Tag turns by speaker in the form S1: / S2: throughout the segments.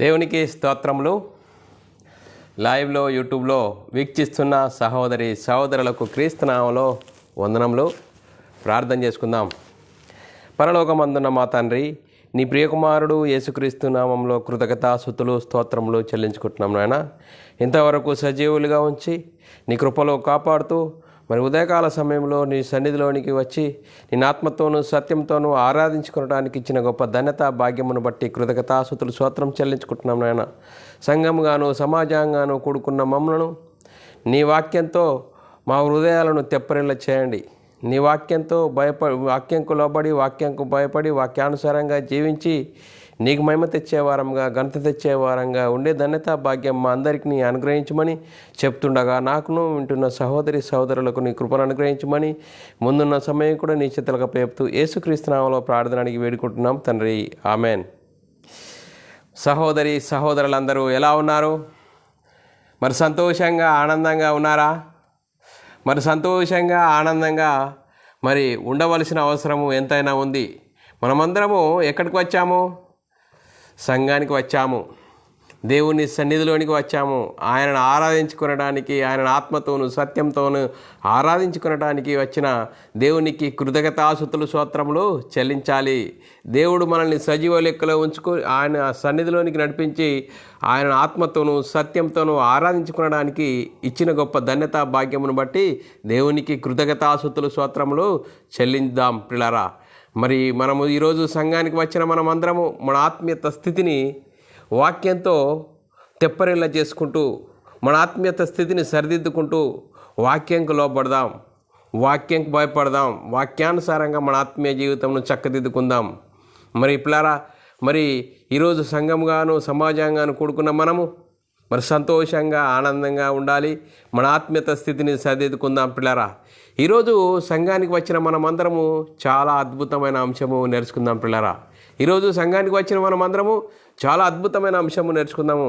S1: దేవునికి స్తోత్రములు. లైవ్లో యూట్యూబ్లో వీక్షిస్తున్న సహోదరి సహోదరులకు క్రీస్తునామంలో వందనములు. ప్రార్థన చేసుకుందాం. పరలోకమందున్న మా తండ్రి, నీ ప్రియకుమారుడు యేసుక్రీస్తు నామంలో కృతజ్ఞతాస్తుతులు స్తోత్రములు చెల్లించుకుంటున్నాం నాయన. ఇంతవరకు సజీవులుగా ఉంచి నీ కృపలో కాపాడుతూ మరి ఉదయకాల సమయంలో నీ సన్నిధిలోనికి వచ్చి నీ ఆత్మతోనూ సత్యంతోనూ ఆరాధించుకోవడానికి ఇచ్చిన గొప్ప ధన్యత భాగ్యమును బట్టి కృతజ్ఞతాస్తుతులు స్తోత్రం చెల్లించుకుంటున్నాం నాయన. సంఘముగాను సమాజంగాను కూడుకున్న మమ్మలను నీ వాక్యంతో మా హృదయాలను తెప్పరిల్ల చేయండి. నీ వాక్యంతో వాక్యంకు లోబడి వాక్యంకు భయపడి వాక్యానుసారంగా జీవించి నీకు మహిమ తెచ్చేవారంగా ఘనత తెచ్చేవారంగా ఉండే ధన్యత భాగ్యం మా అందరికీ అనుగ్రహించమని చెప్తుండగా నాకును వింటున్న సహోదరి సహోదరులకు నీ కృపను అనుగ్రహించమని ముందున్న సమయం కూడా నీ చేతులకు అప్పచెప్తూ యేసుక్రీస్తు నామములో ప్రార్థనకి వేడుకుంటున్నాం తండ్రి, ఆమెన్. సహోదరి సహోదరులందరూ ఎలా ఉన్నారు? మరి సంతోషంగా ఆనందంగా ఉన్నారా? మరి సంతోషంగా ఆనందంగా మరి ఉండవలసిన అవసరము ఎంతైనా ఉంది. మనమందరము ఎక్కడికి వచ్చాము? సంఘానికి వచ్చాము, దేవుని సన్నిధిలోనికి వచ్చాము. ఆయనను ఆరాధించుకునడానికి, ఆయన ఆత్మతోను సత్యంతోను ఆరాధించుకునడానికి వచ్చిన దేవునికి కృతజ్ఞతాస్తుతులు స్తోత్రములు చెల్లించాలి. దేవుడు మనల్ని సజీవ లెక్కలో ఉంచుకొని ఆయన సన్నిధిలోనికి నడిపించి ఆయన ఆత్మతోను సత్యంతోనూ ఆరాధించుకునడానికి ఇచ్చిన గొప్ప ధన్యత భాగ్యమును బట్టి దేవునికి కృతజ్ఞతాస్తుతులు స్తోత్రములు చెల్లిందాం పిల్లరా. మరి మనము ఈరోజు సంఘానికి వచ్చిన మనమందరము మన ఆత్మీయత స్థితిని వాక్యంతో తెప్పరిల్ల చేసుకుంటూ మన ఆత్మీయత స్థితిని సరిదిద్దుకుంటూ వాక్యంకు లోపడదాం, వాక్యంకు భయపడదాం, వాక్యానుసారంగా మన ఆత్మీయ జీవితంను చక్కదిద్దుకుందాం. మరి పిల్లారా, మరి ఈరోజు సంఘంగాను సమాజంగాను కూడుకున్న మనము మరి సంతోషంగా ఆనందంగా ఉండాలి. మన ఆత్మీయత స్థితిని సరిదిద్దుకుందాం పిల్లారా. ఈరోజు సంఘానికి వచ్చిన మనమందరము చాలా అద్భుతమైన అంశము నేర్చుకుందాం పిల్లారా. ఈరోజు సంఘానికి వచ్చిన మనమందరము చాలా అద్భుతమైన అంశము నేర్చుకుందాము.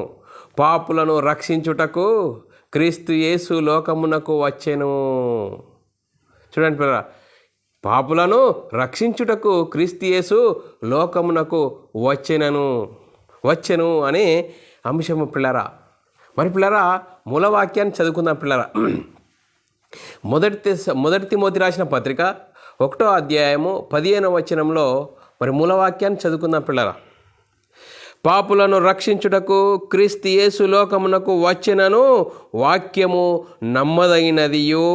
S1: పాపులను రక్షించుటకు క్రీస్తు యేసు లోకమునకు వచ్చెను. చూడండి పిల్లరా, పాపులను రక్షించుటకు క్రీస్తు యేసు లోకమునకు వచ్చెను అనే అంశము పిల్లరా. మరి పిల్లరా, మూలవాక్యాన్ని చదువుకుందాం పిల్లరా. మొదటి తిమోతి రాసిన పత్రిక 1వ అధ్యాయము 15వ వచనంలో మరి మూలవాక్యాన్ని చదువుకుందాం పిల్లరా. పాపులను రక్షించుటకు క్రీస్తు యేసు లోకమునకు వచ్చెనను వాక్యము నమ్మదగినదియు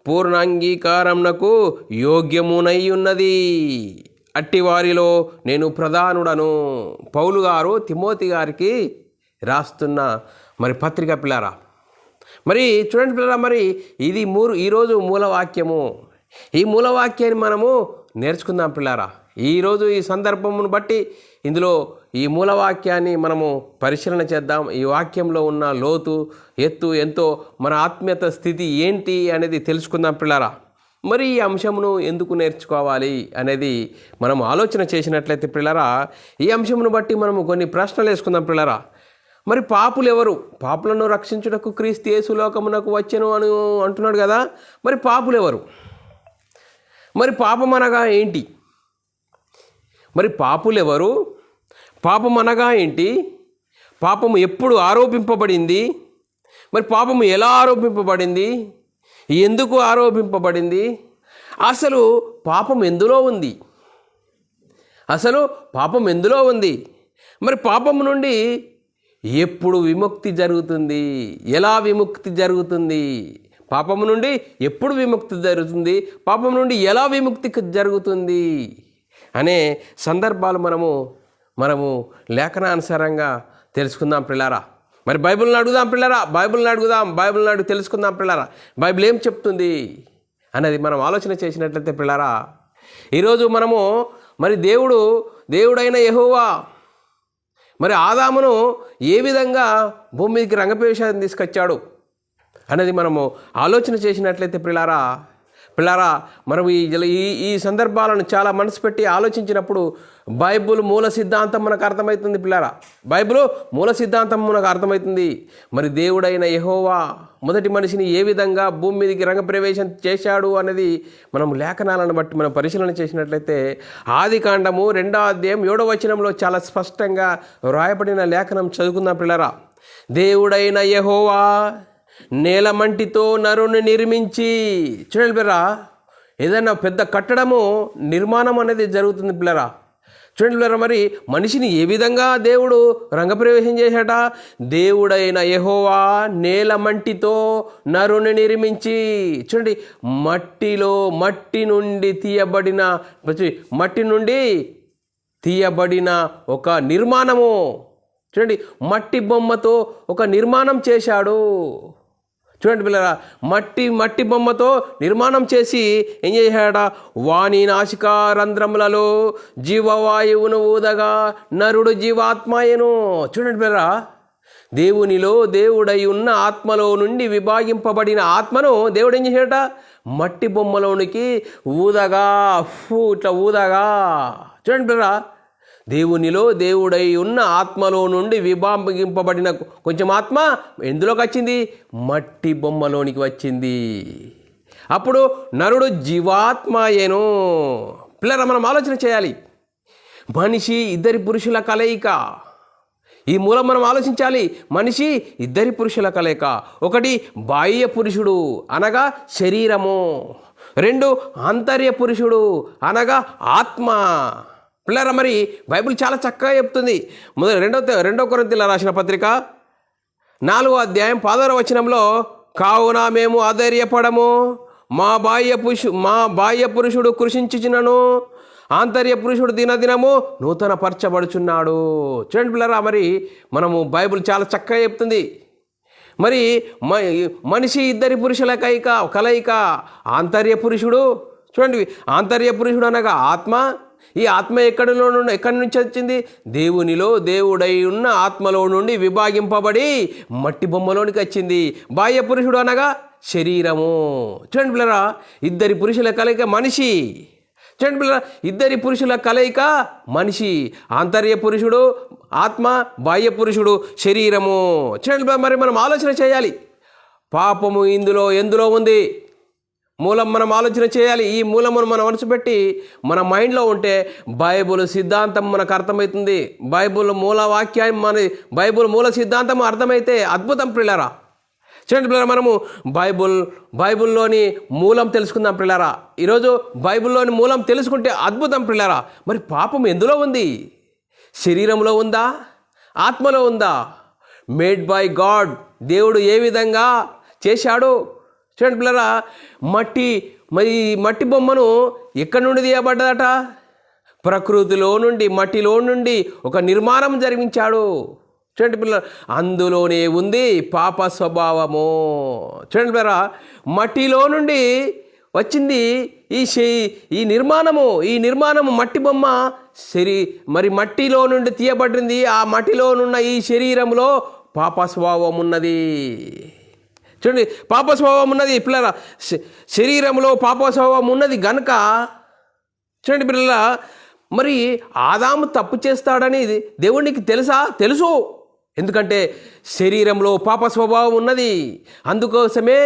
S1: పూర్ణాంగీకారమునకు యోగ్యమునై ఉన్నది. అట్టి వారిలో నేను ప్రధానుడను. పౌలు గారు తిమోతి గారికి రాస్తున్న మరి పత్రిక పిల్లారా. మరి చూడండి పిల్లరా, మరి ఇది ఈరోజు మూలవాక్యము. ఈ మూలవాక్యాన్ని మనము నేర్చుకుందాం పిల్లారా. ఈరోజు ఈ సందర్భమును బట్టి ఇందులో ఈ మూలవాక్యాన్ని మనము పరిశీలన చేద్దాం. ఈ వాక్యంలో ఉన్న లోతు ఎత్తు ఎంతో, మన ఆత్మీయత స్థితి ఏంటి అనేది తెలుసుకుందాం పిల్లారా. మరి ఈ అంశమును ఎందుకు నేర్చుకోవాలి అనేది మనం ఆలోచన చేసినట్లయితే పిల్లరా, ఈ అంశమును బట్టి మనము కొన్ని ప్రశ్నలు వేసుకుందాం పిల్లరా. మరి పాపులు ఎవరు? పాపులను రక్షించుటకు క్రీస్తు యేసు లోకమునకు వచ్చెను అని అంటున్నాడు కదా. మరి పాపులు ఎవరు? మరి పాపం అనగా ఏంటి? మరి పాపులు ఎవరు? పాపం అనగా ఏంటి? పాపము ఎప్పుడు ఆరోపింపబడింది? మరి పాపము ఎలా ఆరోపింపబడింది? ఎందుకు ఆరోపింపబడింది? అసలు పాపం ఎందులో ఉంది? పాపం ఎందులో ఉంది? మరి పాపము నుండి ఎప్పుడు విముక్తి జరుగుతుంది? ఎలా విముక్తి జరుగుతుంది? పాపము నుండి ఎప్పుడు విముక్తి జరుగుతుంది? పాపం నుండి ఎలా విముక్తి జరుగుతుంది అనే సందర్భాలు మనము లేఖనానుసారంగా తెలుసుకుందాం పిల్లారా. మరి బైబిల్ని అడుగుదాం పిల్లరా, బైబిల్ని అడుగు తెలుసుకుందాం పిల్లరా. బైబిల్ ఏం చెప్తుంది అనేది మనం ఆలోచన చేసినట్లయితే పిల్లరా, ఈరోజు మనము మరి దేవుడైన యెహోవా మరి ఆదామును ఏ విధంగా భూమి మీదకి రంగప్రవేశాన్ని తీసుకొచ్చాడు అనేది మనము ఆలోచన చేసినట్లయితే పిల్లారా, పిల్లారా, మనం ఈ సందర్భాలను చాలా మనసు పెట్టి ఆలోచించినప్పుడు బైబుల్ మూల సిద్ధాంతం మనకు అర్థమవుతుంది. పిల్లారా, బైబుల్ మూల సిద్ధాంతం మనకు అర్థమవుతుంది. మరి దేవుడైన యెహోవా మొదటి మనిషిని ఏ విధంగా భూమి మీదకి రంగప్రవేశం చేశాడు అనేది మనం లేఖనాలను బట్టి మనం పరిశీలన చేసినట్లయితే ఆదికాండము 2వ అధ్యాయం 7వ వచనంలో చాలా స్పష్టంగా వ్రాయబడిన లేఖనం చదువుకుందాం. పిల్లారా, దేవుడైన యెహోవా నేలమంటితో నరుని నిర్మించి, చూడండి పిల్లరా, ఏదైనా పెద్ద కట్టడము నిర్మాణం అనేది జరుగుతుంది పిల్లరా. చూడండి పిల్లరా, మరి మనిషిని ఏ విధంగా దేవుడు రంగప్రవేశం చేశాట? దేవుడైన యెహోవా నేలమంటితో నరుని నిర్మించి, చూడండి, మట్టి నుండి తీయబడిన ఒక నిర్మాణము. చూడండి, మట్టి బొమ్మతో ఒక నిర్మాణం చేశాడు. చూడండి పిల్లరా, మట్టి బొమ్మతో నిర్మాణం చేసి ఏం చేశాడ? వాని నాసికా రంధ్రములలో జీవవాయువును ఊదగా నరుడు జీవాత్మయను. చూడండి పిల్లరా, దేవునిలో దేవుడై ఉన్న ఆత్మలో నుండి విభాగింపబడిన ఆత్మను దేవుడు ఏం చేశాడ? మట్టి బొమ్మలోనికి ఇట్లా ఊదగా. చూడండి పిల్లరా, దేవునిలో దేవుడై ఉన్న ఆత్మలో నుండి విభాగింపబడిన కొంచెం ఆత్మ ఎందులోకి వచ్చింది? మట్టి బొమ్మలోనికి వచ్చింది. అప్పుడు నరుడు జీవాత్మయేను. పిల్లరా, మనం ఆలోచన చేయాలి. మనిషి ఇద్దరి పురుషుల కలయిక. ఈ మూలం మనం ఆలోచించాలి. మనిషి ఇద్దరి పురుషుల కలయిక. ఒకటి బాహ్య పురుషుడు అనగా శరీరము, 2 ఆంతర్య పురుషుడు అనగా ఆత్మ. పిల్లరా, మరి బైబిల్ చాలా చక్కగా చెప్తుంది. రెండో కొరింథీయుల రాసిన పత్రిక 4వ అధ్యాయం 16వ వచనంలో, కావున మేము అధైర్యపడము, మా బాహ్య పురుషుడు కృషించుచున్నను, ఆంతర్య పురుషుడు దినదినము నూతన పరచబడుచున్నాడు. చూడండి పిల్లరా, మరి మనము బైబిల్ చాలా చక్కగా చెప్తుంది. మరి మనిషి ఇద్దరి పురుషుల కలయిక. ఆంతర్య పురుషుడు, చూడండి, ఆంతర్య పురుషుడు అనగా ఆత్మ. ఈ ఆత్మ ఎక్కడి నుంచి వచ్చింది? దేవునిలో దేవుడై ఉన్న ఆత్మలో నుండి విభాగింపబడి మట్టి బొమ్మలోనికి వచ్చింది. బాహ్య పురుషుడు అనగా శరీరము. చూడండి పిల్లరా, ఇద్దరి పురుషుల కలయిక మనిషి. చూడండి పిల్లరా, ఇద్దరి పురుషుల కలయిక మనిషి. ఆంతర్య పురుషుడు ఆత్మ, బాహ్య పురుషుడు శరీరము. చూడండి, మరి మనం ఆలోచన చేయాలి. పాపము ఎందులో ఉంది? మూలం మనం ఆలోచన చేయాలి. ఈ మూలమును మనం మనసు పెట్టి మన మైండ్లో ఉంటే బైబుల్ సిద్ధాంతం మనకు అర్థమవుతుంది. బైబుల్ మూల సిద్ధాంతం అర్థమైతే అద్భుతం పిల్లరా. చూడండి పిల్లరా, మనము బైబుల్లోని మూలం తెలుసుకుందాం పిల్లరా. ఈరోజు బైబుల్లోని మూలం తెలుసుకుంటే అద్భుతం పిల్లరా. మరి పాపం ఎందులో ఉంది? శరీరంలో ఉందా? ఆత్మలో ఉందా? మేడ్ బై గాడ్, దేవుడు ఏ విధంగా చేశాడు? చూడండి పిల్లరా, మట్టి బొమ్మను ఎక్కడి నుండి తీయబడ్డదట? ప్రకృతిలో నుండి, మట్టిలో నుండి ఒక నిర్మాణం జరిగించాడు. చూడండి పిల్లరా, అందులోనే ఉంది పాప స్వభావము. చూడండి పిల్లరా, మట్టిలో నుండి వచ్చింది ఈ నిర్మాణము మట్టి బొమ్మ. మరి మట్టిలో నుండి తీయబడింది. ఆ మట్టిలోనున్న ఈ శరీరంలో పాప స్వభావం ఉన్నది. చూడండి, పాప స్వభావం ఉన్నది పిల్లరా. శరీరంలో పాప స్వభావం ఉన్నది గనుక, చూడండి పిల్లరా, మరి ఆదాము తప్పు చేస్తాడని దేవునికి తెలుసు. ఎందుకంటే శరీరంలో పాప స్వభావం ఉన్నది. అందుకోసమే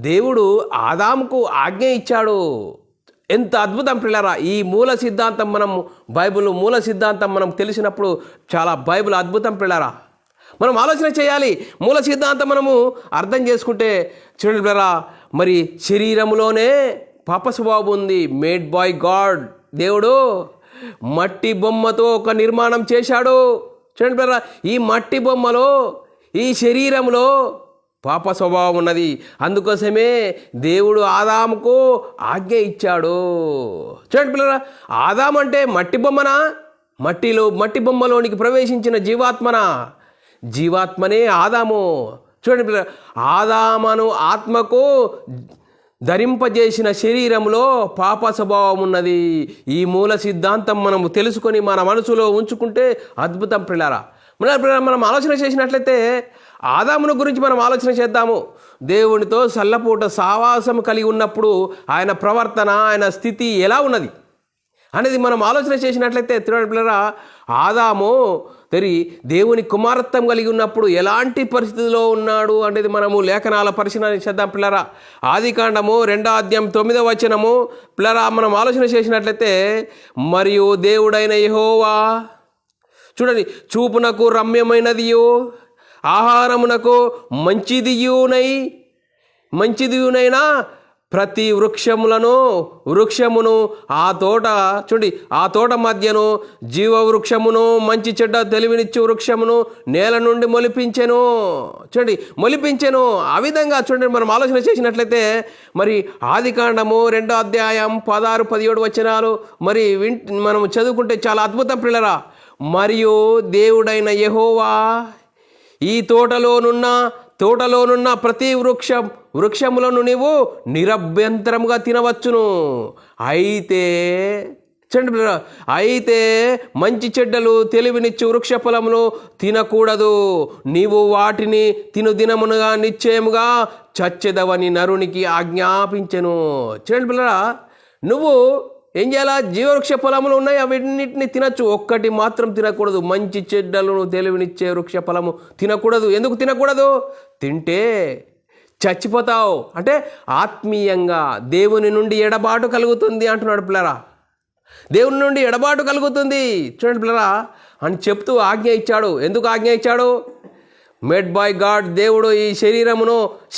S1: దేవుడు ఆదాముకు ఆజ్ఞ ఇచ్చాడు. ఎంత అద్భుతం పిల్లరా. ఈ బైబిల్ మూల సిద్ధాంతం మనం తెలిసినప్పుడు చాలా బైబిల్ అద్భుతం పిల్లరా. మనం ఆలోచన చేయాలి. మూల సిద్ధాంతం మనము అర్థం చేసుకుంటే, చూడండి పిల్లరా, మరి శరీరంలోనే పాప స్వభావం ఉంది. మేడ్ బై గాడ్, దేవుడు మట్టి బొమ్మతో ఒక నిర్మాణం చేశాడు. చూడండి పిల్లరా, ఈ మట్టి బొమ్మలో, ఈ శరీరంలో పాప స్వభావం ఉన్నది. అందుకోసమే దేవుడు ఆదాముకు ఆజ్ఞ ఇచ్చాడు. చూడండి పిల్లరా, ఆదాము అంటే మట్టి బొమ్మనా? మట్టి బొమ్మలోనికి ప్రవేశించిన జీవాత్మనే ఆదాము. చూడండి పిల్లరా, ఆదామును ఆత్మకు ధరింపజేసిన శరీరంలో పాప స్వభావం ఉన్నది. ఈ మూల సిద్ధాంతం మనము తెలుసుకొని మన మనసులో ఉంచుకుంటే అద్భుతం పిల్లరా. మనం ఆలోచన చేసినట్లయితే ఆదామును గురించి మనం ఆలోచన చేద్దాము. దేవునితో సల్లపూట సావాసం కలిగి ఉన్నప్పుడు ఆయన ప్రవర్తన, ఆయన స్థితి ఎలా ఉన్నది అనేది మనం ఆలోచన చేసినట్లయితే పిల్లరా, ఆదాము దేవుని కుమారత్వం కలిగి ఉన్నప్పుడు ఎలాంటి పరిస్థితిలో ఉన్నాడు అనేది మనము లేఖనాల పరిశీలన చేద్దాం పిల్లరా. ఆదికాండము 2వ అధ్యాయం 9వ వచనము పిల్లరా మనం ఆలోచన చేసినట్లయితే, మరియు దేవుడైన యెహోవా చూడండి, చూపునకు రమ్యమైనదియు ఆహారమునకు మంచిదియునైనా ప్రతి వృక్షమును ఆ తోట చూడండి, ఆ తోట మధ్యను జీవ వృక్షమును మంచి చెడ్డ తెలివినిచ్చు వృక్షమును నేల నుండి మొలిపించెను. మొలిపించెను. ఆ విధంగా చూడండి మనం ఆలోచన చేసినట్లయితే మరి ఆదికాండము 2వ అధ్యాయం 16, 17 వచనాలు మరి మనం చదువుకుంటే చాలా అద్భుతం పిల్లరా. మరియు దేవుడైన యెహోవా ఈ తోటలోనున్న ప్రతి వృక్షములను నీవు నిరభ్యంతరముగా తినవచ్చును. అయితే మంచి చెడ్డలు తెలివినిచ్చు వృక్ష ఫలమును తినకూడదు. నీవు వాటిని తినుదినమునుగా నిశ్చయముగా చచ్చెదవని నరునికి ఆజ్ఞాపించెను. చూడండి పిల్లరా, నువ్వు ఏం చేయాలా? జీవవృక్ష ఫలములు ఉన్నాయి, అవన్నిటిని తినచ్చు. ఒక్కటి మాత్రం తినకూడదు. మంచి చెడ్డలను తెలివినిచ్చే వృక్ష ఫలము తినకూడదు. ఎందుకు తినకూడదు? తింటే చచ్చిపోతావు. అంటే ఆత్మీయంగా దేవుని నుండి ఎడబాటు కలుగుతుంది అంటున్నాడు పిల్లరా. దేవుని నుండి ఎడబాటు కలుగుతుంది చూడండి పిల్లరా అని చెప్తూ ఆజ్ఞ ఇచ్చాడు. ఎందుకు ఆజ్ఞ ఇచ్చాడు? Made by God. దేవుడు ఈ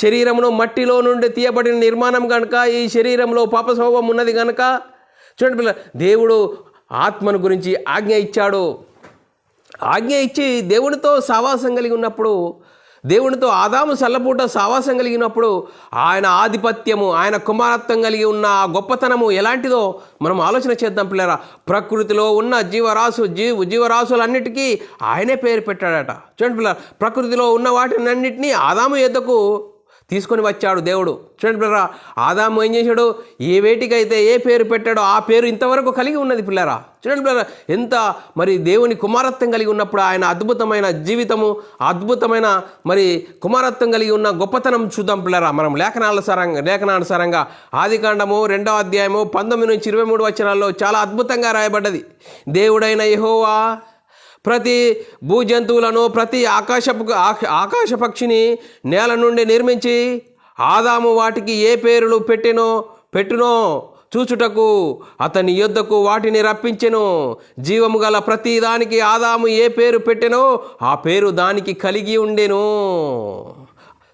S1: శరీరమును మట్టిలో నుండి తీయబడిన నిర్మాణం కనుక, ఈ శరీరంలో పాప స్వభావం ఉన్నది కనుక చూడండి పిల్ల, దేవుడు ఆత్మను గురించి ఆజ్ఞ ఇచ్చాడు. ఆజ్ఞ ఇచ్చి దేవునితో సావాసం కలిగి ఉన్నప్పుడు, దేవునితో ఆదాము సల్లపూట సావాసం కలిగినప్పుడు ఆయన ఆధిపత్యము, ఆయన కుమారత్వం కలిగి ఉన్న ఆ గొప్పతనము ఎలాంటిదో మనం ఆలోచన చేద్దాం పిల్లరా. ప్రకృతిలో ఉన్న జీవరాశులన్నిటికీ ఆయనే పేరు పెట్టాడట. చూడండి పిల్లరా, ప్రకృతిలో ఉన్న వాటినన్నిటినీ ఆదాము యొద్దకు తీసుకొని వచ్చాడు దేవుడు. చూడండి పిల్లరా, ఆదాము ఏం చేశాడు? ఏ వేటికైతే ఏ పేరు పెట్టాడో ఆ పేరు ఇంతవరకు కలిగి ఉన్నది పిల్లరా. చూడండి పిల్లరా, ఎంత మరి దేవుని కుమారత్వం కలిగి ఉన్నప్పుడు ఆయన అద్భుతమైన జీవితము, అద్భుతమైన మరి కుమారత్వం కలిగి ఉన్న గొప్పతనం చూద్దాం పిల్లరా. మనం లేఖనానుసారంగా ఆదికాండము 2వ అధ్యాయము 19 నుంచి 23 వచనాల్లో చాలా అద్భుతంగా రాయబడ్డది. దేవుడైన యెహోవా ప్రతి భూజంతువులను, ప్రతి ఆకాశ పక్షిని నేల నుండి నిర్మించి ఆదాము వాటికి ఏ పేరులు పెట్టునో చూచుటకు అతని యొద్దకు వాటిని రప్పించెను. జీవము గల ప్రతి దానికి ఆదాము ఏ పేరు పెట్టెనో ఆ పేరు దానికి కలిగి ఉండెను.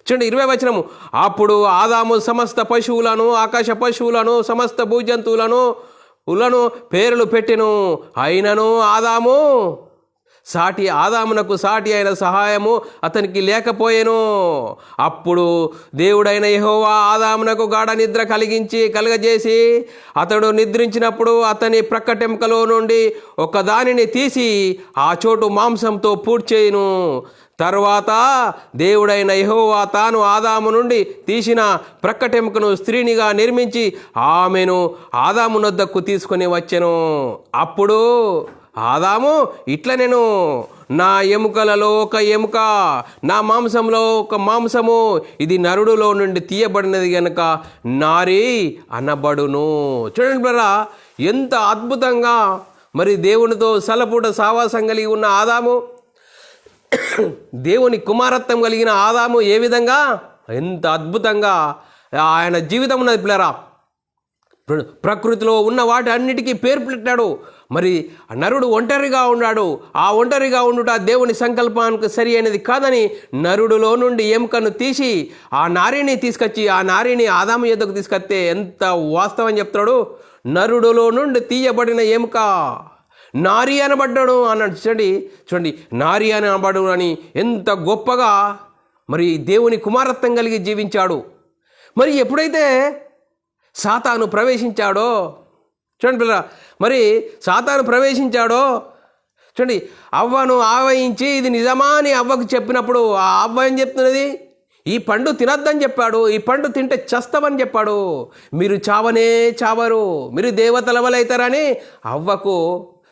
S1: చూడండి 20వ వచనము, అప్పుడు ఆదాము సమస్త పశువులను, ఆకాశ పశువులను, సమస్త భూజంతువులను పేర్లు పెట్టెను. అయినను ఆదామునకు సాటి అయిన సహాయము అతనికి లేకపోయెను. అప్పుడు దేవుడైన యెహోవా ఆదామునకు గాఢ నిద్ర కలగజేసి అతడు నిద్రించినప్పుడు అతని ప్రక్కటెముకలో నుండి ఒక దానిని తీసి ఆ చోటు మాంసంతో పూడ్చేయును. తర్వాత దేవుడైన యెహోవా తాను ఆదాము నుండి తీసిన ప్రక్కటెముకను స్త్రీనిగా నిర్మించి ఆమెను ఆదాము నొద్దకు తీసుకొని వచ్చెను. అప్పుడు ఆదాము ఇట్లా, నేను నా ఎముకలలో ఒక ఎముక, నా మాంసంలో ఒక మాంసము, ఇది నరుడులో నుండి తీయబడినది గనుక నారి అనబడును. చూడండి బ్రదరా, ఎంత అద్భుతంగా మరి దేవునితో సలపూట సావాసం కలిగి ఉన్న ఆదాము, దేవుని కుమారత్వం కలిగిన ఆదాము ఏ విధంగా ఎంత అద్భుతంగా ఆయన జీవితం ఉన్నది పిల్లరా. ప్రకృతిలో ఉన్న వాటి అన్నిటికీ పేరు పెట్టాడు. మరి నరుడు ఒంటరిగా ఉన్నాడు. ఆ ఒంటరిగా ఉండుట దేవుని సంకల్పానికి సరి అయినది కాదని నరుడులో నుండి ఎముకను తీసి ఆ నారిని తీసుకొచ్చి ఆ నారిని ఆదాము యొద్దకు తీసుకొస్తే ఎంత వాస్తవం చెప్తాడు. నరుడులో నుండి తీయబడిన ఎముక నారి అనబడ్డాడు అన్నాడు. చూడండి నారి అనబడు అని ఎంత గొప్పగా మరి దేవుని కుమారత్వం కలిగి జీవించాడు. మరి ఎప్పుడైతే సాతాను ప్రవేశించాడో చూడండి పిల్ల, మరి సాతాను ప్రవేశించాడో చూడండి, అవ్వను ఆవహించి ఇది నిజమా అని అవ్వకు చెప్పినప్పుడు ఆ అవ్వ ఏం చెప్తున్నది? ఈ పండు తినొద్దని చెప్పాడు, ఈ పండు తింటే చస్తామని చెప్పాడు, మీరు చావనే చావరు, మీరు దేవతల వలైతారని అవ్వకు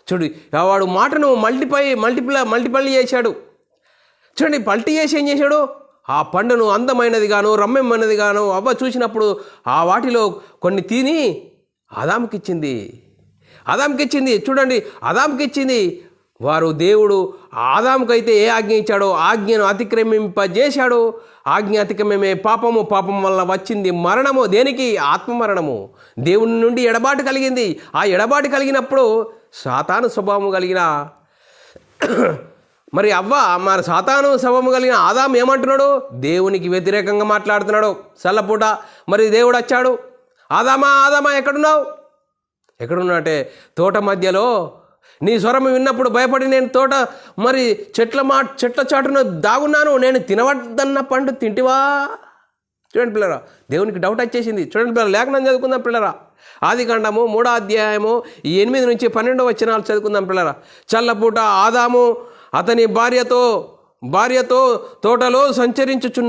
S1: చూడు వాడు మాటను మల్టిపుల్ చేశాడు. చూడండి, పల్టీ చేసి ఏం చేశాడు? ఆ పండును అందమైనది గాను రమ్యమైనది గాను అవ్వ చూసినప్పుడు ఆ వాటిలో కొన్ని తిని ఆదాముకిచ్చింది. చూడండి, ఆదాముకిచ్చింది. వారు దేవుడు ఆదాముకైతే ఏ ఆజ్ఞ ఇచ్చాడో ఆజ్ఞను అతిక్రమింపజేశాడు. ఆజ్ఞ అతిక్రమమే పాపము, పాపం వల్ల వచ్చింది మరణము. దేనికి? ఆత్మమరణము. దేవుని నుండి ఎడబాటు కలిగింది. ఆ ఎడబాటు కలిగినప్పుడు సాతాను స్వభావం కలిగిన మరి అవ్వ మరి సాతాను స్వభావం కలిగిన ఆదాము ఏమంటున్నాడు? దేవునికి వ్యతిరేకంగా మాట్లాడుతున్నాడు. చల్లపూట మరి దేవుడు వచ్చాడు, ఆదామా ఎక్కడున్నావు? ఎక్కడున్నాటే తోట మధ్యలో నీ స్వరం విన్నప్పుడు భయపడి నేను తోట మరి చెట్ల చాటున దాగున్నాను, నేను తినవద్దన్న పండు తింటివా? చూడండి పిల్లరా, దేవునికి డౌట్ వచ్చేసింది. చూడండి పిల్లరా, లేఖనం చదువుకుందాం పిల్లరా. ఆదికాండము 3వ అధ్యాయము 8 నుంచి 12 వచనాలు చదువుకుందాం పిల్లరా. చల్లపూట ఆదాము అతని భార్యతో తోటలో సంచరించుచు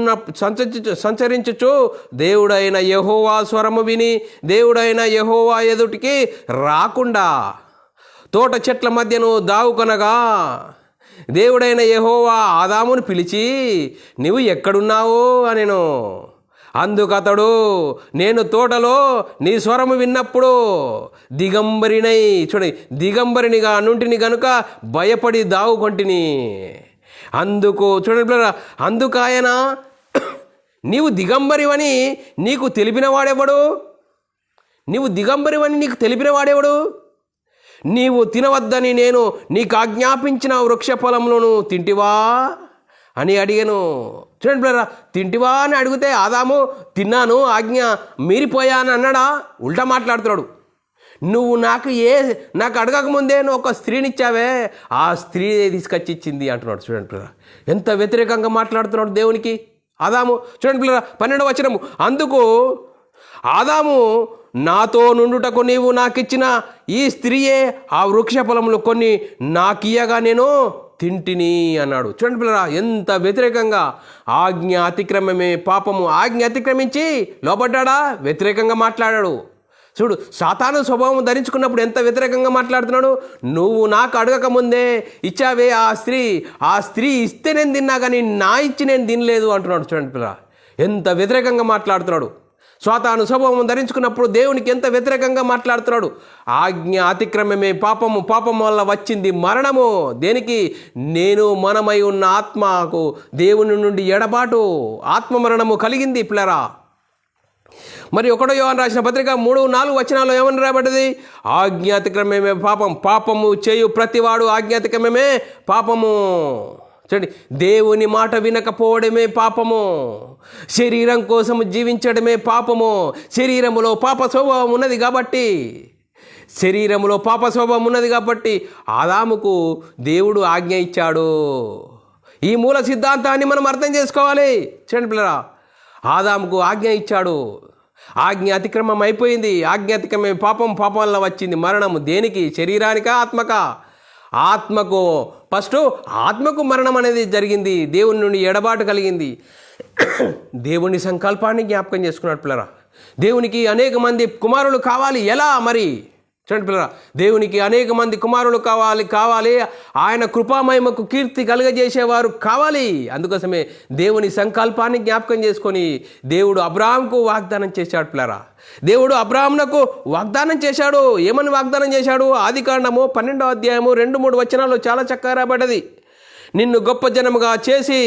S1: దేవుడైన యెహోవా స్వరము విని దేవుడైన యెహోవా ఎదుటికి రాకుండా తోట చెట్ల మధ్యను దావుకొనగా దేవుడైన యెహోవా ఆదామును పిలిచి నీవు ఎక్కడున్నావు అనెను. అందుకతడు నేను తోటలో నీ స్వరము విన్నప్పుడు దిగంబరినిగా నుంటిని గనుక భయపడి దావుకొంటిని. అందుకు ఆయన నీవు దిగంబరివని నీకు తెలిపినవాడెవడు? నీవు తినవద్దని నేను నీకు ఆజ్ఞాపించిన వృక్ష ఫలములను తింటివా అని అడిగాను. చూడండి పిల్లరా, తింటివా అని అడిగితే ఆదాము తిన్నాను, ఆజ్ఞ మీరిపోయాను అన్నాడా? ఉల్టా మాట్లాడుతున్నాడు. నువ్వు నాకు అడగకముందే నువ్వు ఒక స్త్రీనిచ్చావే, ఆ స్త్రీ తీసుకొచ్చి ఇచ్చింది అంటున్నాడు. చూడండి పిల్లరా, ఎంత వ్యతిరేకంగా మాట్లాడుతున్నాడు దేవునికి ఆదాము. చూడండి పిల్లరా, 12వ వచనము. అందుకు ఆదాము నాతో నుండుటకు నీవు నాకిచ్చిన ఈ స్త్రీయే ఆ వృక్ష ఫలములు కొన్ని నాకియ్యగా నేను తింటిని అన్నాడు. చూడండి పిల్లరా, ఎంత వ్యతిరేకంగా. ఆజ్ఞ అతిక్రమమే పాపము. ఆజ్ఞ అతిక్రమించి లోపడ్డా, వ్యతిరేకంగా మాట్లాడాడు. చూడు, సాతాను స్వభావం ధరించుకున్నప్పుడు ఎంత వ్యతిరేకంగా మాట్లాడుతున్నాడు. నువ్వు నాకు అడగకముందే ఇచ్చావే ఆ స్త్రీ ఇస్తే నేను తిన్నా కానీ నా ఇచ్చి నేను తినలేదు అంటున్నాడు. చూడండి పిల్లరా, ఎంత వ్యతిరేకంగా మాట్లాడుతున్నాడు. సాతాను స్వభావం ధరించుకున్నప్పుడు దేవునికి ఎంత వ్యతిరేకంగా మాట్లాడుతున్నాడు. ఆజ్ఞ అతిక్రమమే పాపము, పాపం వల్ల వచ్చింది మరణము. దేనికి? మనమై ఉన్న ఆత్మకు దేవుని నుండి ఎడబాటు, ఆత్మ మరణము కలిగింది పిల్లరా. మరి 1 యోహాను రాసిన పత్రిక 3-4 వచనాల్లో ఏమని రాబడ్డది? ఆజ్ఞ అతిక్రమమే పాపం, పాపము చేయు ప్రతివాడు ఆజ్ఞ అతిక్రమమే పాపము. చూడండి, దేవుని మాట వినకపోవడమే పాపము, శరీరం కోసం జీవించడమే పాపము. శరీరములో పాప స్వభావం ఉన్నది కాబట్టి ఆదాముకు దేవుడు ఆజ్ఞ ఇచ్చాడు. ఈ మూల సిద్ధాంతాన్ని మనం అర్థం చేసుకోవాలి. చూడండి పిల్లరా, ఆదాముకు ఆజ్ఞ ఇచ్చాడు, ఆజ్ఞ అతిక్రమం అయిపోయింది. ఆజ్ఞ అతిక్రమం పాపం, పాపం వల్ల వచ్చింది మరణము. దేనికి? శరీరానికా ఆత్మకా? ఆత్మకు. ఫస్ట్ ఆత్మకు మరణం అనేది జరిగింది, దేవుని నుండి ఎడబాటు కలిగింది. దేవుని సంకల్పాన్ని జ్ఞాపకం చేసుకున్నాడు పిల్లరా. దేవునికి అనేక మంది కుమారులు కావాలి. ఎలా మరి? చూడండి పిల్లరా, దేవునికి అనేక మంది కుమారులు కావాలి. ఆయన కృపామహిమకు కీర్తి కలుగజేసేవారు కావాలి. అందుకోసమే దేవుని సంకల్పాన్ని జ్ఞాపకం చేసుకొని దేవుడు అబ్రాహాముకు వాగ్దానం చేశాడు పిల్లరా. దేవుడు అబ్రాహామునకు వాగ్దానం చేశాడు. ఏమని వాగ్దానం చేశాడు? ఆదికాండము 12వ అధ్యాయము 2-3 వచనాల్లో చాలా చక్కగా రాబడ్డది. నిన్ను గొప్ప జనముగా చేసి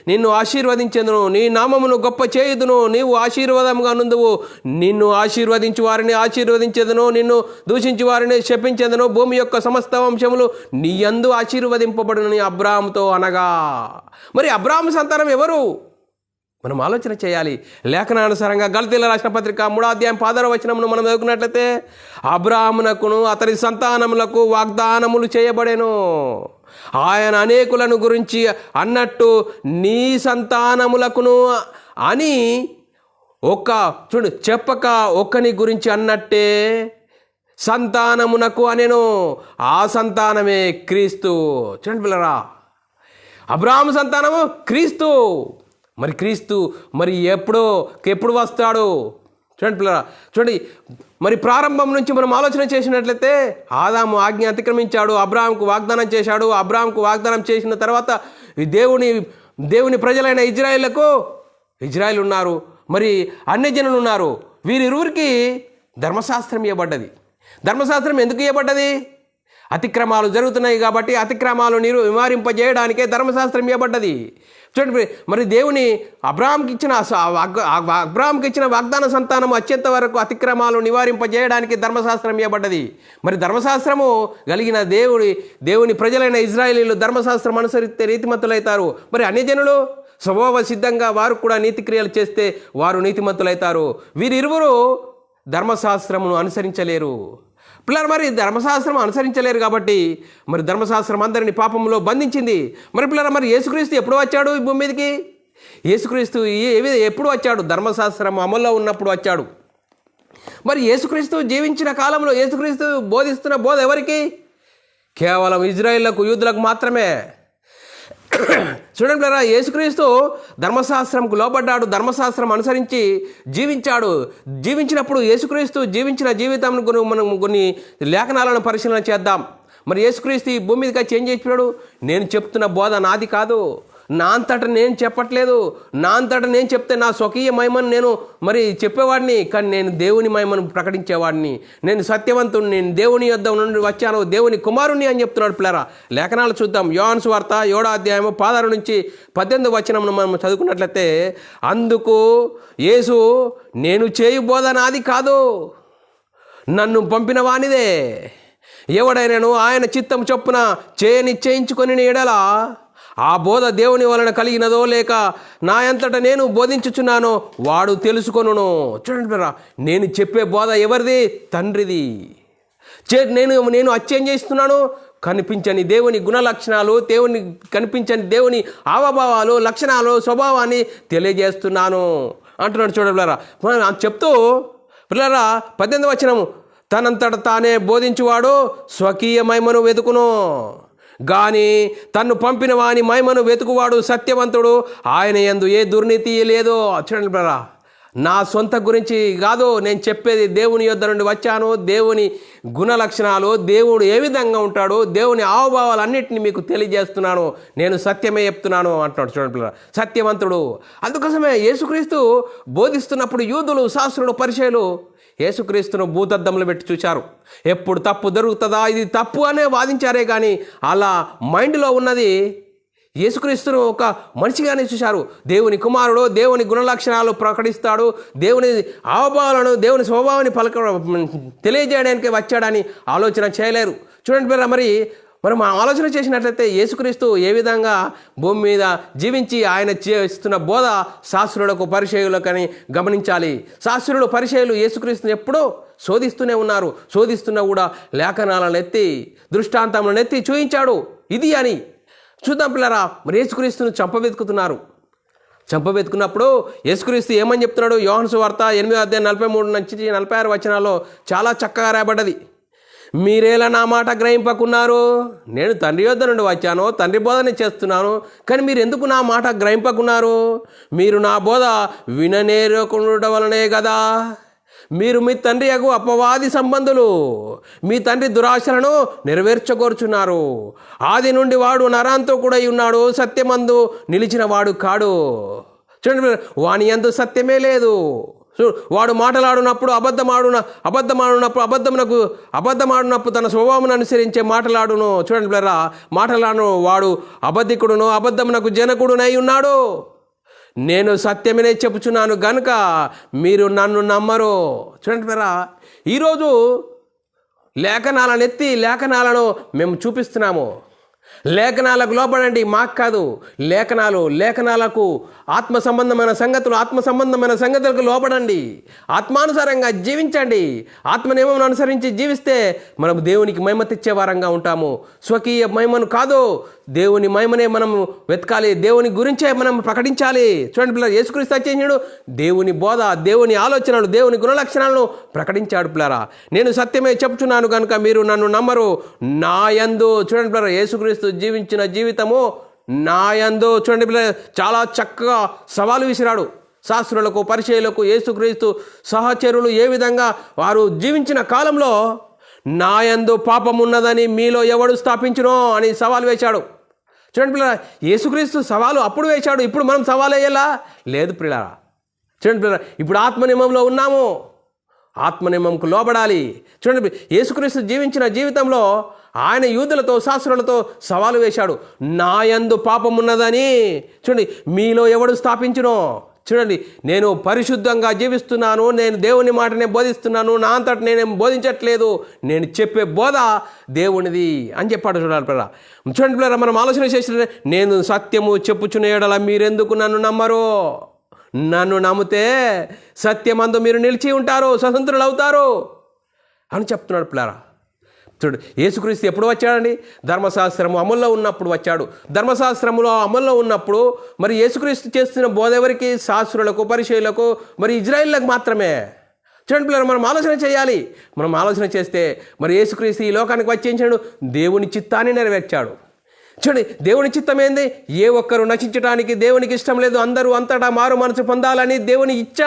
S1: నిన్ను ఆశీర్వదించెదను, నీ నామమును గొప్ప చేయుదును, నీవు ఆశీర్వాదముగా నుందువు. నిన్ను ఆశీర్వదించు వారిని ఆశీర్వదించెదను, నిన్ను దూషించు వారిని శపించెదను. భూమి యొక్క సమస్త వంశములు నీ యందు ఆశీర్వదింపబడునని అబ్రాహాముతో అనగా. మరి అబ్రాహాము సంతానం ఎవరు? మనం ఆలోచన చేయాలి. లేఖనానుసారంగా గలతీయులకు రాసిన పత్రిక 3వ అధ్యాయం 16వ వచనమును మనం చదువుకున్నట్లయితే అబ్రాహామునకును అతని సంతానములకు వాగ్దానములు చేయబడెను. ఆయన అనేకులను గురించి అన్నట్టు నీ సంతానములకును అని చెప్పక ఒక్కని గురించి అన్నట్టే సంతానమునకు అనెను. ఆ సంతానమే క్రీస్తు. చూడండి పిల్లరా, అబ్రాహాము సంతానము క్రీస్తు. మరి క్రీస్తు మరి ఎప్పుడు వస్తాడు? చూడండి పిల్లరా, చూడండి, మరి ప్రారంభం నుంచి మనం ఆలోచన చేసినట్లయితే ఆదాము ఆజ్ఞ అతిక్రమించాడు, అబ్రాహాముకు వాగ్దానం చేశాడు. అబ్రాహాముకు వాగ్దానం చేసిన తర్వాత దేవుని దేవుని ప్రజలైన ఇజ్రాయేల్ ఉన్నారు, మరి అన్యజనులు ఉన్నారు. వీరిరువురికి ధర్మశాస్త్రం ఇవ్వబడ్డది. ధర్మశాస్త్రం ఎందుకు ఇవ్వబడ్డది? అతిక్రమాలు జరుగుతున్నాయి కాబట్టి అతిక్రమాలు నివారింపజేయడానికే ధర్మశాస్త్రం ఇవ్వబడ్డది. చూడండి, మరి దేవుని అబ్రాహాంకి ఇచ్చిన వాగ్దాన సంతానం వచ్చేంత వరకు అతిక్రమాలు నివారింపజేయడానికి ధర్మశాస్త్రం ఇవ్వబడ్డది. మరి ధర్మశాస్త్రము కలిగిన దేవుని ప్రజలైన ఇజ్రాయేలీలు ధర్మశాస్త్రం అనుసరిస్తే నీతిమంతులైతారు. మరి అన్యజనులు స్వభావ సిద్ధంగా వారు కూడా నీతిక్రియలు చేస్తే వారు నీతిమంతులైతారు. వీరిరువురు ధర్మశాస్త్రమును అనుసరించలేరు. పిల్లలు, మరి ధర్మశాస్త్రం అనుసరించలేరు కాబట్టి మరి ధర్మశాస్త్రం అందరిని పాపంలో బంధించింది. మరి పిల్లలు, మరి యేసుక్రీస్తు ఎప్పుడు వచ్చాడు ఈ భూమి మీదకి? యేసుక్రీస్తు ఎప్పుడు వచ్చాడు? ధర్మశాస్త్రం అమల్లో ఉన్నప్పుడు వచ్చాడు. మరి యేసుక్రీస్తు జీవించిన కాలంలో యేసుక్రీస్తు బోధిస్తున్న బోధ ఎవరికి? కేవలం ఇజ్రాయేళ్లకు, యూదులకు మాత్రమే. చూడండి పిల్లరా, యేసుక్రీస్తు ధర్మశాస్త్రంకు లోబడ్డాడు, ధర్మశాస్త్రం అనుసరించి జీవించినప్పుడు యేసుక్రీస్తు జీవించిన జీవితం మనం కొన్ని లేఖనాలను పరిశీలన చేద్దాం. మరి యేసుక్రీస్తు ఈ భూమి మీదకి చేంజ్ చేసినాడు. నేను చెప్తున్న బోధ నాది కాదు, నా అంతటా నేను చెప్పట్లేదు. నా అంతటా నేను చెప్తే నా స్వకీయ మహిమను నేను మరి చెప్పేవాడిని, కానీ నేను దేవుని మహిమను ప్రకటించేవాడిని. నేను సత్యవంతుని, నేను దేవుని యొద్ద నుండి వచ్చాను, దేవుని కుమారుని అని చెప్తున్నాడు. పిల్లరా, లేఖనాలు చూద్దాం. యోహాను సువార్త 7వ అధ్యాయము 16 నుంచి 18 వచనమును మనం చదువుకున్నట్లయితే, అందుకు యేసు, నేను చేయు బోధ నాది కాదు, నన్ను పంపిన వానిదే. ఎవడైనాను ఆయన చిత్తం చొప్పున నిశ్చయించుకొని ఎడల ఆ బోధ దేవుని వలన కలిగినదో లేక నా అంతటా నేను బోధించుచున్నానో వాడు తెలుసుకొనును. చూడండి బ్రదరా, నేను చెప్పే బోధ ఎవరిది? తండ్రిది. నేను అచ్చం చేస్తున్నాను కనిపించని దేవుని గుణ లక్షణాలు, కనిపించని దేవుని హావభావాలు, లక్షణాలు, స్వభావాన్ని తెలియజేస్తున్నాను అంటున్నాడు. చూడండి బ్రదరా, చెప్తూ పిల్లరా 18వ వచనము, తనంతట తానే బోధించువాడు స్వకీయ మహిమను వెతుకును, గాని తన్ను పంపిన వాని మహిమను వెతుకువాడు సత్యవంతుడు, ఆయన యందు ఏ దుర్నీతి లేదు. చూడండి బ్రదరా, నా సొంత గురించి కాదు నేను చెప్పేది, దేవుని యొద్ద నుండి వచ్చాను. దేవుని గుణ లక్షణాలు, దేవుడు ఏ విధంగా ఉంటాడో, దేవుని హావభావాలన్నింటినీ మీకు తెలియజేస్తున్నాను. నేను సత్యమే చెప్తున్నాను అంటున్నాడు. చూడండి బ్రదరా, సత్యవంతుడు. అందుకోసమే యేసుక్రీస్తు బోధిస్తున్నప్పుడు యూదులు, శాస్త్రులు, పరిచయులు యేసుక్రీస్తును భూతద్దంలో పెట్టి చూశారు. ఎప్పుడు తప్పు దొరుకుతుందా, ఇది తప్పు అనే వాదించారే కానీ అలా మైండ్లో ఉన్నది యేసుక్రీస్తును ఒక మనిషిగానే చూశారు. దేవుని కుమారుడు, దేవుని గుణలక్షణాలు ప్రకటిస్తాడు, దేవుని హావభావాలను, దేవుని స్వభావాన్ని తెలియజేయడానికి వచ్చాడని ఆలోచన చేయలేరు. చూడండి మరి మనం ఆలోచన చేసినట్లయితే యేసుక్రీస్తు ఏ విధంగా భూమి మీద జీవించి ఆయన చేస్తున్న బోధ శాస్త్రులకు, పరిచయులకని గమనించాలి. శాస్త్రులు, పరిచయులు యేసుక్రీస్తుని ఎప్పుడూ శోధిస్తూనే ఉన్నారు. శోధిస్తున్నా కూడా లేఖనాలను ఎత్తి, దృష్టాంతములను ఎత్తి చూయించాడు ఇది అని. చూద్దాం పిల్లరా, మరి యేసుక్రీస్తును చంపబెతుకున్నప్పుడు యేసుక్రీస్తు ఏమని చెప్తున్నాడు? యోహాను సువార్త 8వ అధ్యాయం 43 నుంచి 46 వచనాల్లో చాలా చక్కగా రాయబడ్డది. మీరేలా నా మాట గ్రహింపకున్నారు? నేను తండ్రి యొద్ద నుండి వచ్చాను, తండ్రి బోధనే చేస్తున్నాను, కానీ మీరు ఎందుకు నా మాట గ్రహింపకున్నారు? మీరు నా బోధ విననేరకుండటం వలనే కదా. మీరు మీ తండ్రి యగు అపవాది సంబంధులు, మీ తండ్రి దురాశలను నెరవేర్చగోరుచున్నారు. ఆది నుండి వాడు నరాంతో కూడా ఉన్నాడు, సత్యమందు నిలిచిన వాడు కాడు. చూడండి, వాని యందు సత్యమే లేదు. వాడు మాటలాడినప్పుడు అబద్ధమాడినప్పుడు తన స్వభావం అనుసరించే మాటలాడును. చూడండి పిల్లరా, మాటలాడును వాడు అబద్ధికుడును, అబద్ధమునకు జనకుడునై ఉన్నాడు. నేను సత్యమనే చెప్పుచున్నాను గనుక మీరు నన్ను నమ్మరు. చూడండి పిల్లరా, ఈరోజు లేఖనాలను ఎత్తి లేఖనాలను మేము చూపిస్తున్నాము. లేఖనాలకు లోపడండి, మాకు కాదు. లేఖనాలకు ఆత్మ సంబంధమైన సంగతులకు లోపడండి. ఆత్మానుసారంగా జీవించండి. ఆత్మనియమం అనుసరించి జీవిస్తే మనం దేవునికి మహిమ తెచ్చే వారంగా ఉంటాము. స్వకీయ మహిమను కాదు, దేవుని మహిమనే మనం వెతకాలి, దేవుని గురించే మనం ప్రకటించాలి. చూడండి పిల్లలు, యేసుక్రీస్తు వచ్చేసాడు, దేవుని బోధ, దేవుని ఆలోచనలు, దేవుని గుణలక్షణాలను ప్రకటించాడు. పిల్లరా, నేను సత్యమే చెప్తున్నాను కనుక మీరు నన్ను నమ్మరు. నా యందు, చూడండి పిల్లరా, యేసుక్రీస్తు జీవించిన జీవితము నా యందు. చూడండి పిల్లలు, చాలా చక్కగా సవాలు విసిరాడు శాస్త్రులకు, పరిచయులకు. యేసుక్రీస్తు సహచరులు ఏ విధంగా వారు జీవించిన కాలంలో నా యందు పాపం ఉన్నదని మీలో ఎవడు స్థాపించునో అని సవాల్ వేశాడు. చూడండి పిల్లరా, యేసుక్రీస్తు సవాలు అప్పుడు వేశాడు, ఇప్పుడు మనం సవాలు వేయాలా? లేదు పిల్లరా. చూడండి పిల్లరా, ఇప్పుడు ఆత్మనియమంలో ఉన్నాము, ఆత్మనియమంకు లోబడాలి. చూడండి, యేసుక్రీస్తు జీవించిన జీవితంలో ఆయన యూదులతో శాస్త్రులతో సవాలు వేశాడు. నా యందు పాపం ఉన్నదని చూడండి మీలో ఎవడు స్థాపించునో. చూడండి, నేను పరిశుద్ధంగా జీవిస్తున్నాను, నేను దేవుని మాటనే బోధిస్తున్నాను, నా అంతట నేనేం బోధించట్లేదు, నేను చెప్పే బోధ దేవునిది అని చెప్పాడు. చూడాలి పిల్లరా. చూడండి పిల్లరా, మనం ఆలోచన చేసిన నేను సత్యము చెప్పుచున్న యెడల మీరెందుకు నన్ను నమ్మరు? నన్ను నమ్మితే సత్యమందు మీరు నిలిచి ఉంటారు, స్వతంత్రులు అవుతారు అని చెప్తున్నాడు పిల్లరా. చూడు, యేసుక్రీస్తు ఎప్పుడు వచ్చాడండి? ధర్మశాస్త్రము అమల్లో ఉన్నప్పుడు వచ్చాడు. ధర్మశాస్త్రములో అమల్లో ఉన్నప్పుడు మరి యేసుక్రీస్తు చేస్తున్న బోధ ఎవరికి? శాస్త్రులకు, పరిచయులకు, మరి ఇజ్రాయిల్లకు మాత్రమే. చూడండి పిల్లలు, మనం ఆలోచన చేయాలి. మనం ఆలోచన చేస్తే మరి యేసుక్రీస్తు ఈ లోకానికి వచ్చేసాడు, దేవుని చిత్తాన్ని నెరవేర్చాడు. చూడండి, దేవుని చిత్తం ఏంది? ఏ ఒక్కరు నశించడానికి దేవునికి ఇష్టం లేదు, అందరూ అంతటా మారు మనసు పొందాలని దేవుని ఇచ్చ.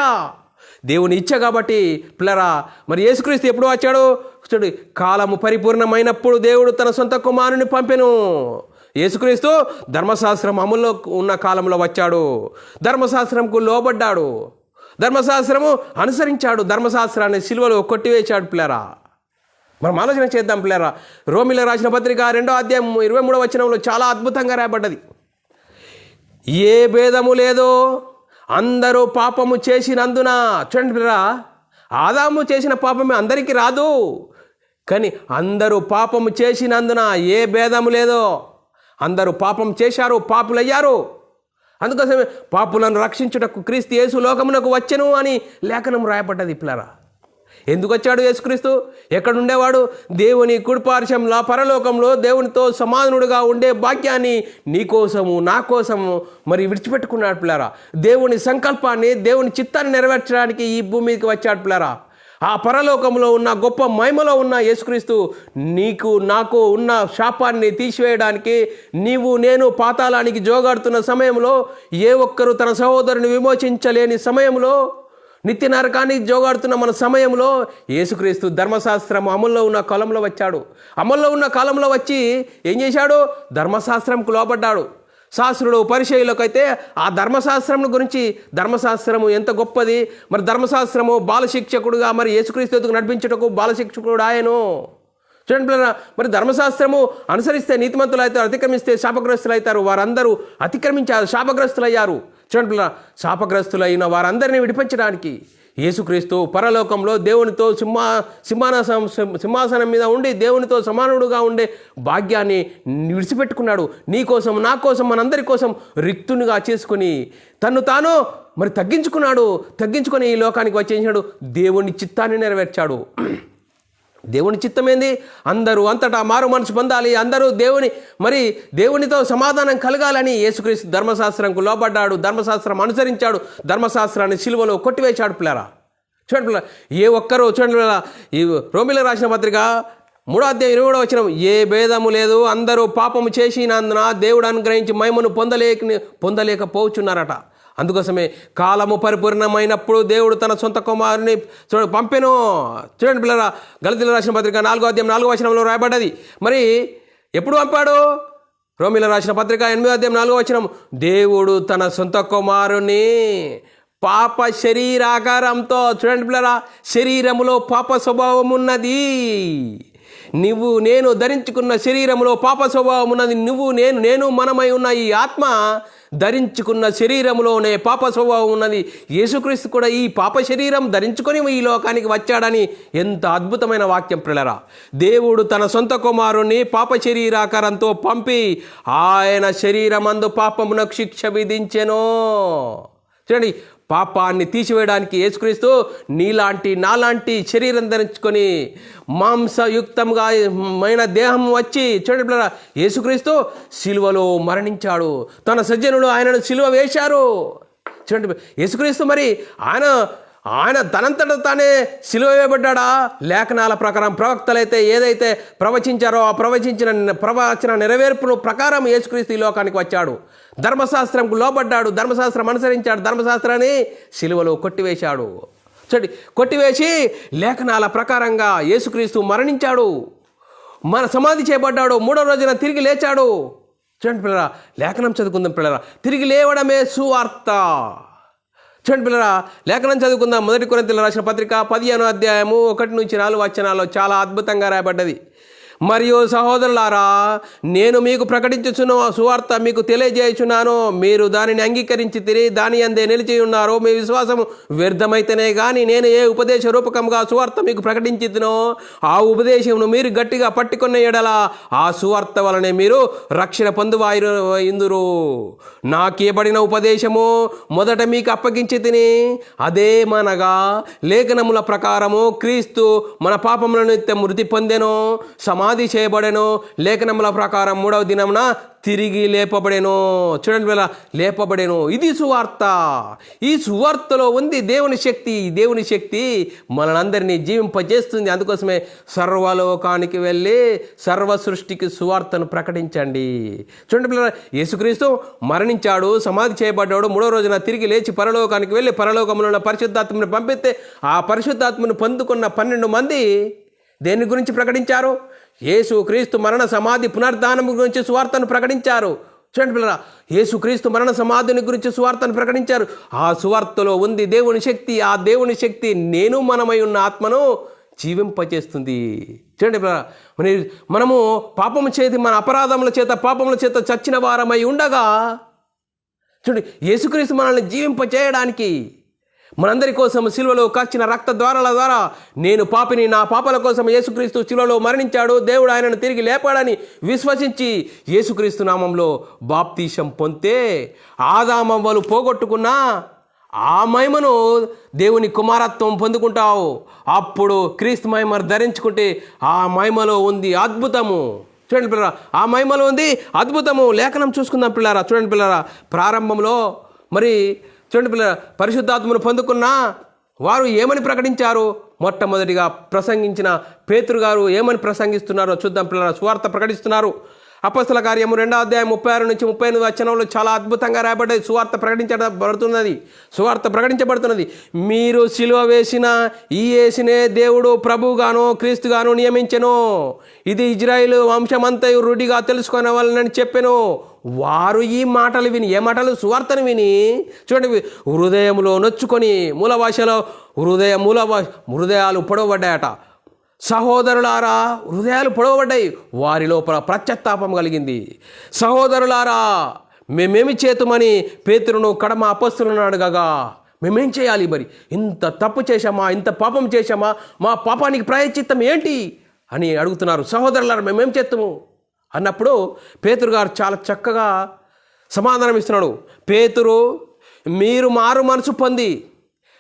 S1: దేవుని ఇచ్చ కాబట్టి పిల్లరా, మరి యేసుక్రీస్తు ఎప్పుడు వచ్చాడు? చూడు, కాలము పరిపూర్ణమైనప్పుడు దేవుడు తన సొంత కుమారుని పంపెను. యేసుక్రీస్తు ధర్మశాస్త్రం అమల్లో ఉన్న కాలంలో వచ్చాడు, ధర్మశాస్త్రంకు లోబడ్డాడు, ధర్మశాస్త్రము అనుసరించాడు, ధర్మశాస్త్రాన్ని సిలువలో కొట్టివేశాడు పిల్లరా. మనం ఆలోచన చేద్దాం పిల్లరా. రోమీయులకు రాసిన పత్రిక 2వ అధ్యాయం 23వ వచనంలో చాలా అద్భుతంగా రాయబడ్డది. ఏ భేదము లేదో అందరూ పాపము చేసినందున. చూడండి పిల్లరా, ఆదాము చేసిన పాపమే అందరికీ రాదు, కానీ అందరూ పాపము చేసినందున ఏ భేదము లేదో అందరూ పాపం చేశారు, పాపులయ్యారు. అందుకోసమే పాపులను రక్షించుటకు క్రీస్తు యేసు లోకమునకు వచ్చెను అని లేఖనం రాయబడ్డది పిల్లరా. ఎందుకు వచ్చాడు యేసుక్రీస్తు? ఎక్కడుండేవాడు? దేవుని కుడిపార్శ్వంలో పరలోకంలో దేవునితో సమానుడుగా ఉండే భాగ్యాన్ని నీకోసము నా కోసము మరి విడిచిపెట్టుకున్నాడు పిల్లరా. దేవుని సంకల్పాన్ని, దేవుని చిత్తాన్ని నెరవేర్చడానికి ఈ భూమి మీదకి వచ్చాడు పిల్లరా. ఆ పరలోకంలో ఉన్న గొప్ప మహిమలో ఉన్న యేసుక్రీస్తు నీకు నాకు ఉన్న శాపాన్ని తీసివేయడానికి, నీవు నేను పాతాళానికి జోగాడుతున్న సమయంలో, ఏ ఒక్కరు తన సహోదరుని విమోచించలేని సమయంలో, నిత్య నరకానికి జోగాడుతున్న మన సమయంలో యేసుక్రీస్తు ధర్మశాస్త్రం అమల్లో ఉన్న కాలంలో వచ్చాడు. అమల్లో ఉన్న కాలంలో వచ్చి ఏం చేశాడు? ధర్మశాస్త్రంకు లోబడ్డాడు. శాస్త్రుడు పరిచయులకైతే ఆ ధర్మశాస్త్రం గురించి, ధర్మశాస్త్రము ఎంత గొప్పది, మరి ధర్మశాస్త్రము బాలశిక్షకుడుగా మరి యేసుక్రీస్తు ఎదుగు నడిపించుటకు బాలశిక్షకుడు ఆయను. చూడండి పిల్లరా, మరి ధర్మశాస్త్రము అనుసరిస్తే నీతిమంతులు అవుతారు, అతిక్రమిస్తే శాపగ్రస్తులు అవుతారు. వారందరూ అతిక్రమించారు, శాపగ్రస్తులు అయ్యారు. చూడండి పిల్లరా, శాపగ్రస్తులైన వారందరినీ విడిపించడానికి యేసుక్రీస్తు పరలోకంలో దేవునితో సింహాసనం మీద ఉండి దేవునితో సమానుడుగా ఉండే భాగ్యాన్ని విడిచిపెట్టుకున్నాడు. నీ కోసం, నా కోసం, మనందరి కోసం రిక్తునిగా చేసుకుని తన్ను తాను మరి తగ్గించుకొని ఈ లోకానికి వచ్చేసాడు, దేవుని చిత్తాన్ని నెరవేర్చాడు. దేవుని చిత్తం ఏంది? అందరూ అంతటా మారు మనసు పొందాలి, అందరూ దేవునితో సమాధానం కలగాలని యేసుక్రీస్తు ధర్మశాస్త్రంకు లోబడ్డాడు, ధర్మశాస్త్రం అనుసరించాడు, ధర్మశాస్త్రాన్ని సిలువలో కొట్టివేశాడు పిల్లరా. చూడండి పిల్లరా, ఏ ఒక్కరూ చూడండి పిల్లరా, ఈ రోమీయులకు రాసిన పత్రిక 3వ అధ్యాయం 20వ వచనం, ఏ భేదము లేదు, అందరూ పాపము చేసినందున దేవుడు అనుగ్రహించి మహిమను పొందలేకపోతున్నారట. అందుకోసమే కాలము పరిపూర్ణమైనప్పుడు దేవుడు తన సొంత కుమారుని పంపెను. చూడండి పిల్లరా, గలతీయులకు రాసిన పత్రిక 4వ అధ్యాయం 4వ వచనంలో రాయబడ్డది. మరి ఎప్పుడు పంపాడు? రోమీయులకు రాసిన పత్రిక 8వ అధ్యాయం 4వ వచనం, దేవుడు తన సొంత కుమారుని పాప శరీరాకారంతో. చూడండి పిల్లరా, శరీరములో పాప స్వభావం ఉన్నది. నువ్వు నేను ధరించుకున్న శరీరంలో పాప స్వభావం ఉన్నది. నేను మనమై ఉన్న ఈ ఆత్మ ధరించుకున్న శరీరంలోనే పాప స్వభావం ఉన్నది. యేసుక్రీస్తు కూడా ఈ పాప శరీరం ధరించుకొని ఈ లోకానికి వచ్చాడని ఎంత అద్భుతమైన వాక్యం పిల్లరా. దేవుడు తన సొంత కుమారుని పాప శరీరాకారంతో పంపి ఆయన శరీరమందు పాపమునకు శిక్ష విధించెను. చూడండి, పాపాన్ని తీసివేయడానికి యేసుక్రీస్తు నాలాంటి శరీరం ధరించుకొని మాంసయుక్తంగా దేహం వచ్చి, చూడండి పిల్లరా, యేసుక్రీస్తు సిలువలో మరణించాడు. తన సజ్జనులు ఆయనను సిలువ వేశారు. చూడండి, యేసుక్రీస్తు మరి ఆయన తనంతట తానే సిలువ వేయబడ్డా? లేఖనాల ప్రకారం ప్రవక్తలైతే ఏదైతే ప్రవచించారో ఆ ప్రవచన నెరవేర్పును ప్రకారం యేసుక్రీస్తు ఈ లోకానికి వచ్చాడు. ధర్మశాస్త్రంకు లోబడ్డాడు, ధర్మశాస్త్రం అనుసరించాడు, ధర్మశాస్త్రాన్ని సిలువలో కొట్టివేశాడు. చూడండి, కొట్టివేసి లేఖనాల ప్రకారంగా యేసుక్రీస్తు మరణించాడు, సమాధి చేయబడ్డాడు, 3వ రోజున తిరిగి లేచాడు. చూడండి పిల్లరా, లేఖనం చదువుకుందాం పిల్లరా. తిరిగి లేవడమే సువార్త. చూడండి పిల్లరా, లేఖనం చదువుకుందాం. 1 కొరింథీయులకు రాసిన పత్రిక 15వ అధ్యాయము 1-4 వచనాల్లో చాలా అద్భుతంగా రాయబడ్డది. మరియు సహోదరులారా, నేను మీకు ప్రకటించుచున్న సువార్త మీకు తెలియజేయుచున్నాను. మీరు దానిని అంగీకరించి తిరిగి దాని అందే నిలిచి ఉన్నారో మీ విశ్వాసం వ్యర్థమైతేనే కానీ నేను ఏ ఉపదేశ రూపకంగా సువార్త మీకు ప్రకటించుతునో ఆ ఉపదేశమును మీరు గట్టిగా పట్టుకున్న ఎడల ఆ సువార్త వలనే మీరు రక్షణ పొందువారు. నాకు ఇవ్వబడిన ఉపదేశము మొదట మీకు అప్పగించి తిని అదేమనగా లేఖనముల ప్రకారము క్రీస్తు మన పాపముల నిమిత్తం మృతి పొందెను, సమాధి చేయబడెను, లేఖనముల ప్రకారం 3వ దినమున తిరిగి లేపబడెను. చూడండి వీళ్ళ, లేపబడెను. ఇది సువార్త. ఈ సువార్తలో ఉంది దేవుని శక్తి. దేవుని శక్తి మనందరినీ జీవింపజేస్తుంది. అందుకోసమే సర్వలోకానికి వెళ్ళి సర్వ సృష్టికి సువార్తను ప్రకటించండి. చూడండి పిల్లల, యేసుక్రీస్తు మరణించాడు, సమాధి చేయబడ్డాడు, 3వ రోజున తిరిగి లేచి పరలోకానికి వెళ్ళి పరలోకంలో ఉన్న పరిశుద్ధాత్మను పంపిస్తే ఆ పరిశుద్ధాత్మను పొందుకున్న 12 మంది దేని గురించి ప్రకటించారు? యేసు క్రీస్తు మరణ సమాధి పునరుద్ధానం గురించి సువార్తను ప్రకటించారు. చూడండి పిల్లరా, యేసు క్రీస్తు మరణ సమాధిని గురించి సువార్తను ప్రకటించారు. ఆ సువార్తలో ఉంది దేవుని శక్తి. ఆ దేవుని శక్తి నేను మనమై ఉన్న ఆత్మను జీవింపచేస్తుంది. చూడండి పిల్లరా, మనము పాపము చేతి మన అపరాధముల చేత పాపముల చేత చచ్చిన వారమై ఉండగా చూడండి యేసుక్రీస్తు మనల్ని జీవింపచేయడానికి మనందరి కోసం శిలువలో కార్చిన రక్త ద్వారాల ద్వారా నేను పాపిని, నా పాపల కోసం యేసుక్రీస్తు శిలువలో మరణించాడు, దేవుడు ఆయనను తిరిగి లేపాడని విశ్వసించి యేసుక్రీస్తు నామంలో బాప్తీసం పొందితే ఆదామవ్వలు పోగొట్టుకున్న ఆ మహిమను దేవుని కుమారత్వం పొందుకుంటావు. అప్పుడు క్రీస్తు మహిమను ధరించుకుంటే ఆ మహిమలో ఉంది అద్భుతము. చూడండి పిల్లరా, ఆ మహిమలో ఉంది అద్భుతము. లేఖనం చూసుకుందాం పిల్లరా. చూడండి పిల్లరా, ప్రారంభంలో మరి చూడండి పిల్లరా, పరిశుద్ధాత్మను పొందుకున్న వారు ఏమని ప్రకటించారు? మొట్టమొదటిగా ప్రసంగించిన పేతురు గారు ఏమని ప్రసంగిస్తున్నారో చూద్దాం పిల్లరా. సువార్త ప్రకటిస్తున్నారు. అపొస్తలుల కార్యము 2వ అధ్యాయం 36-38 వచనంలో చాలా అద్భుతంగా రాయబడ్డది. సువార్త ప్రకటించబడుతున్నది. మీరు సిలువ వేసిన ఈ యేసునే దేవుడు ప్రభువుగాను క్రీస్తుగాను నియమించెను. ఇది ఇజ్రాయేలు వంశమంతయు రూఢిగా తెలుసుకొనవలనని చెప్పెను. వారు ఈ మాటలు విని, ఏ మాటలు? సువార్తను విని చూడండి హృదయంలో నొచ్చుకొని, మూల భాషలో హృదయాలు పొడవబడ్డాయట. సహోదరులారా, హృదయాలు పొడవబడ్డాయి. వారి లోపల పశ్చాత్తాపం కలిగింది. సహోదరులారా, మేమేమి చేతుమని పేతురును కడమ అపొస్తలులను అడగగా, మేమేం చేయాలి? మరి ఇంత తప్పు చేశామా, ఇంత పాపం చేశామా, మా పాపానికి ప్రాయశ్చిత్తం ఏంటి అని అడుగుతున్నారు. సహోదరులారా, మేమేం చేస్తాము అన్నప్పుడు పేతురు గారు చాలా చక్కగా సమాధానం ఇస్తున్నాడు. పేతురు, మీరు మారు మనసు పొంది,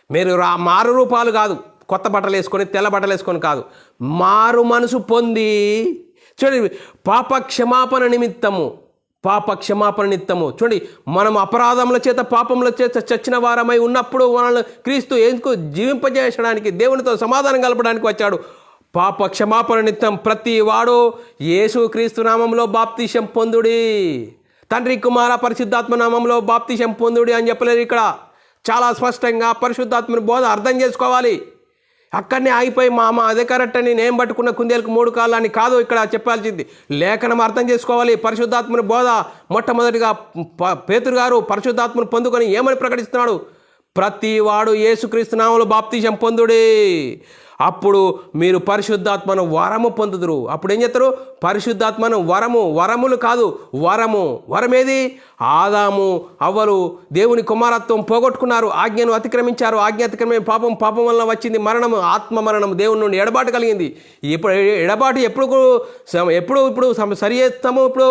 S1: మీరు మారు రూపాలు కాదు, కొత్త బట్టలు వేసుకొని తెల్ల బట్టలు వేసుకొని కాదు, మారు మనసు పొంది చూడండి పాప క్షమాపణ నిమిత్తము చూడండి మనం అపరాధముల చేత పాపముల చేత చచ్చిన వారమై ఉన్నప్పుడు మనల్ని క్రీస్తు ఎందుకు జీవింపజేయడానికి, దేవునితో సమాధానం కలపడానికి వచ్చాడు. పాప క్షమాపణ నిమిత్తం ప్రతి వాడు యేసు క్రీస్తు నామంలో బాప్తిసం పొందుడి, తండ్రి కుమార పరిశుద్ధాత్మ నామంలో బాప్తిసం పొందుడి అని చెప్పలేదు. ఇక్కడ చాలా స్పష్టంగా పరిశుద్ధాత్మని బోధ అర్థం చేసుకోవాలి. అక్కడనే ఆగిపోయి మామ అదే కరెక్ట్ అని నేను పట్టుకున్న కుందేలకు 3 కాళ్ళు అని కాదు ఇక్కడ చెప్పాల్సింది. లేఖనం అర్థం చేసుకోవాలి. పరిశుద్ధాత్మని బోధ మొట్టమొదటిగా పేతురు గారు పరిశుద్ధాత్మను పొందుకొని ఏమని ప్రకటిస్తున్నాడు? ప్రతి వాడు యేసుక్రీస్తు నామములో బాప్తిసం పొందుడి, అప్పుడు మీరు పరిశుద్ధాత్మను వరము పొందుదురు. అప్పుడు ఏం చేస్తారు? పరిశుద్ధాత్మను వరములు కాదు, వరమేది? ఆదాము అవ్వలు దేవుని కుమారత్వం పోగొట్టుకున్నారు, ఆజ్ఞను అతిక్రమించారు. ఆజ్ఞ అతిక్రమం పాపం వల్ల వచ్చింది మరణము, ఆత్మ మరణము, దేవుని నుండి ఎడబాటు కలిగింది. ఇప్పుడు ఎడబాటు ఎప్పుడు సరి చేస్తాము? ఇప్పుడు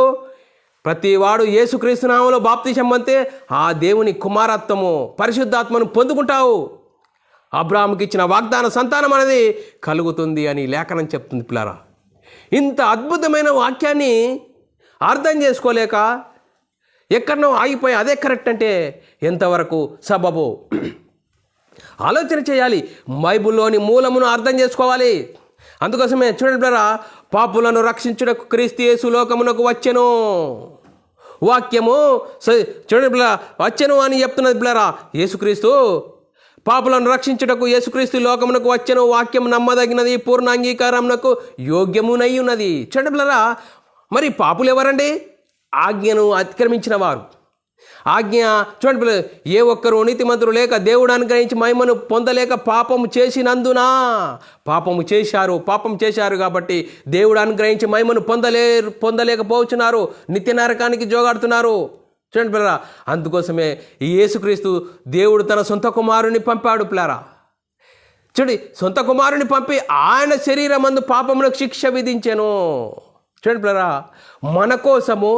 S1: ప్రతి వాడు యేసుక్రీస్తు నామములో బాప్తిసం పొందితే ఆ దేవుని కుమారత్వము పరిశుద్ధాత్మను పొందుకుంటావు. అబ్రాహాముకి ఇచ్చిన వాగ్దాన సంతానం అనేది కలుగుతుంది అని లేఖనం చెప్తుంది పిల్లరా. ఇంత అద్భుతమైన వాక్యాన్ని అర్థం చేసుకోలేక ఎక్కడనో ఆగిపోయి అదే కరెక్ట్ అంటే ఎంతవరకు సబబు ఆలోచన చేయాలి. బైబిల్లోని మూలమును అర్థం చేసుకోవాలి. అందుకోసమే చూడండి పిల్లరా, పాపులను రక్షించుటకు క్రీస్తు యేసు లోకమునకు వచ్చెను. వాక్యము చూడండి పిల్లరా, వచ్చెను అని చెప్తున్నది పిల్లరా. యేసుక్రీస్తు పాపులను రక్షించుటకు యేసుక్రీస్తు లోకమునకు వచ్చెను. వాక్యం నమ్మదగినది, పూర్ణ అంగీకారమునకు యోగ్యమునై ఉన్నది. చూడండి పిల్లరా, మరి పాపులు ఎవరండి? ఆజ్ఞను అతిక్రమించిన వారు. ఆజ్ఞ చూడండి పిల్లలు, ఏ ఒక్కరు నీతిమంతులు లేక దేవుడు అనుగ్రహించి మహిమను పొందలేక పాపము చేసినందున, పాపం చేశారు కాబట్టి దేవుడు అనుగ్రహించి మహిమను పొందలేకపోతున్నారు, నిత్య నరకానికి జోగాడుతున్నారు. చూడండి పిల్లరా, అందుకోసమే ఈ యేసుక్రీస్తు దేవుడు తన సొంత కుమారుని పంపాడు పిల్లరా. చూడండి, సొంత కుమారుని పంపి ఆయన శరీరమందు పాపములకు శిక్ష విధించెను. చూడండి పిల్లరా, మన కోసము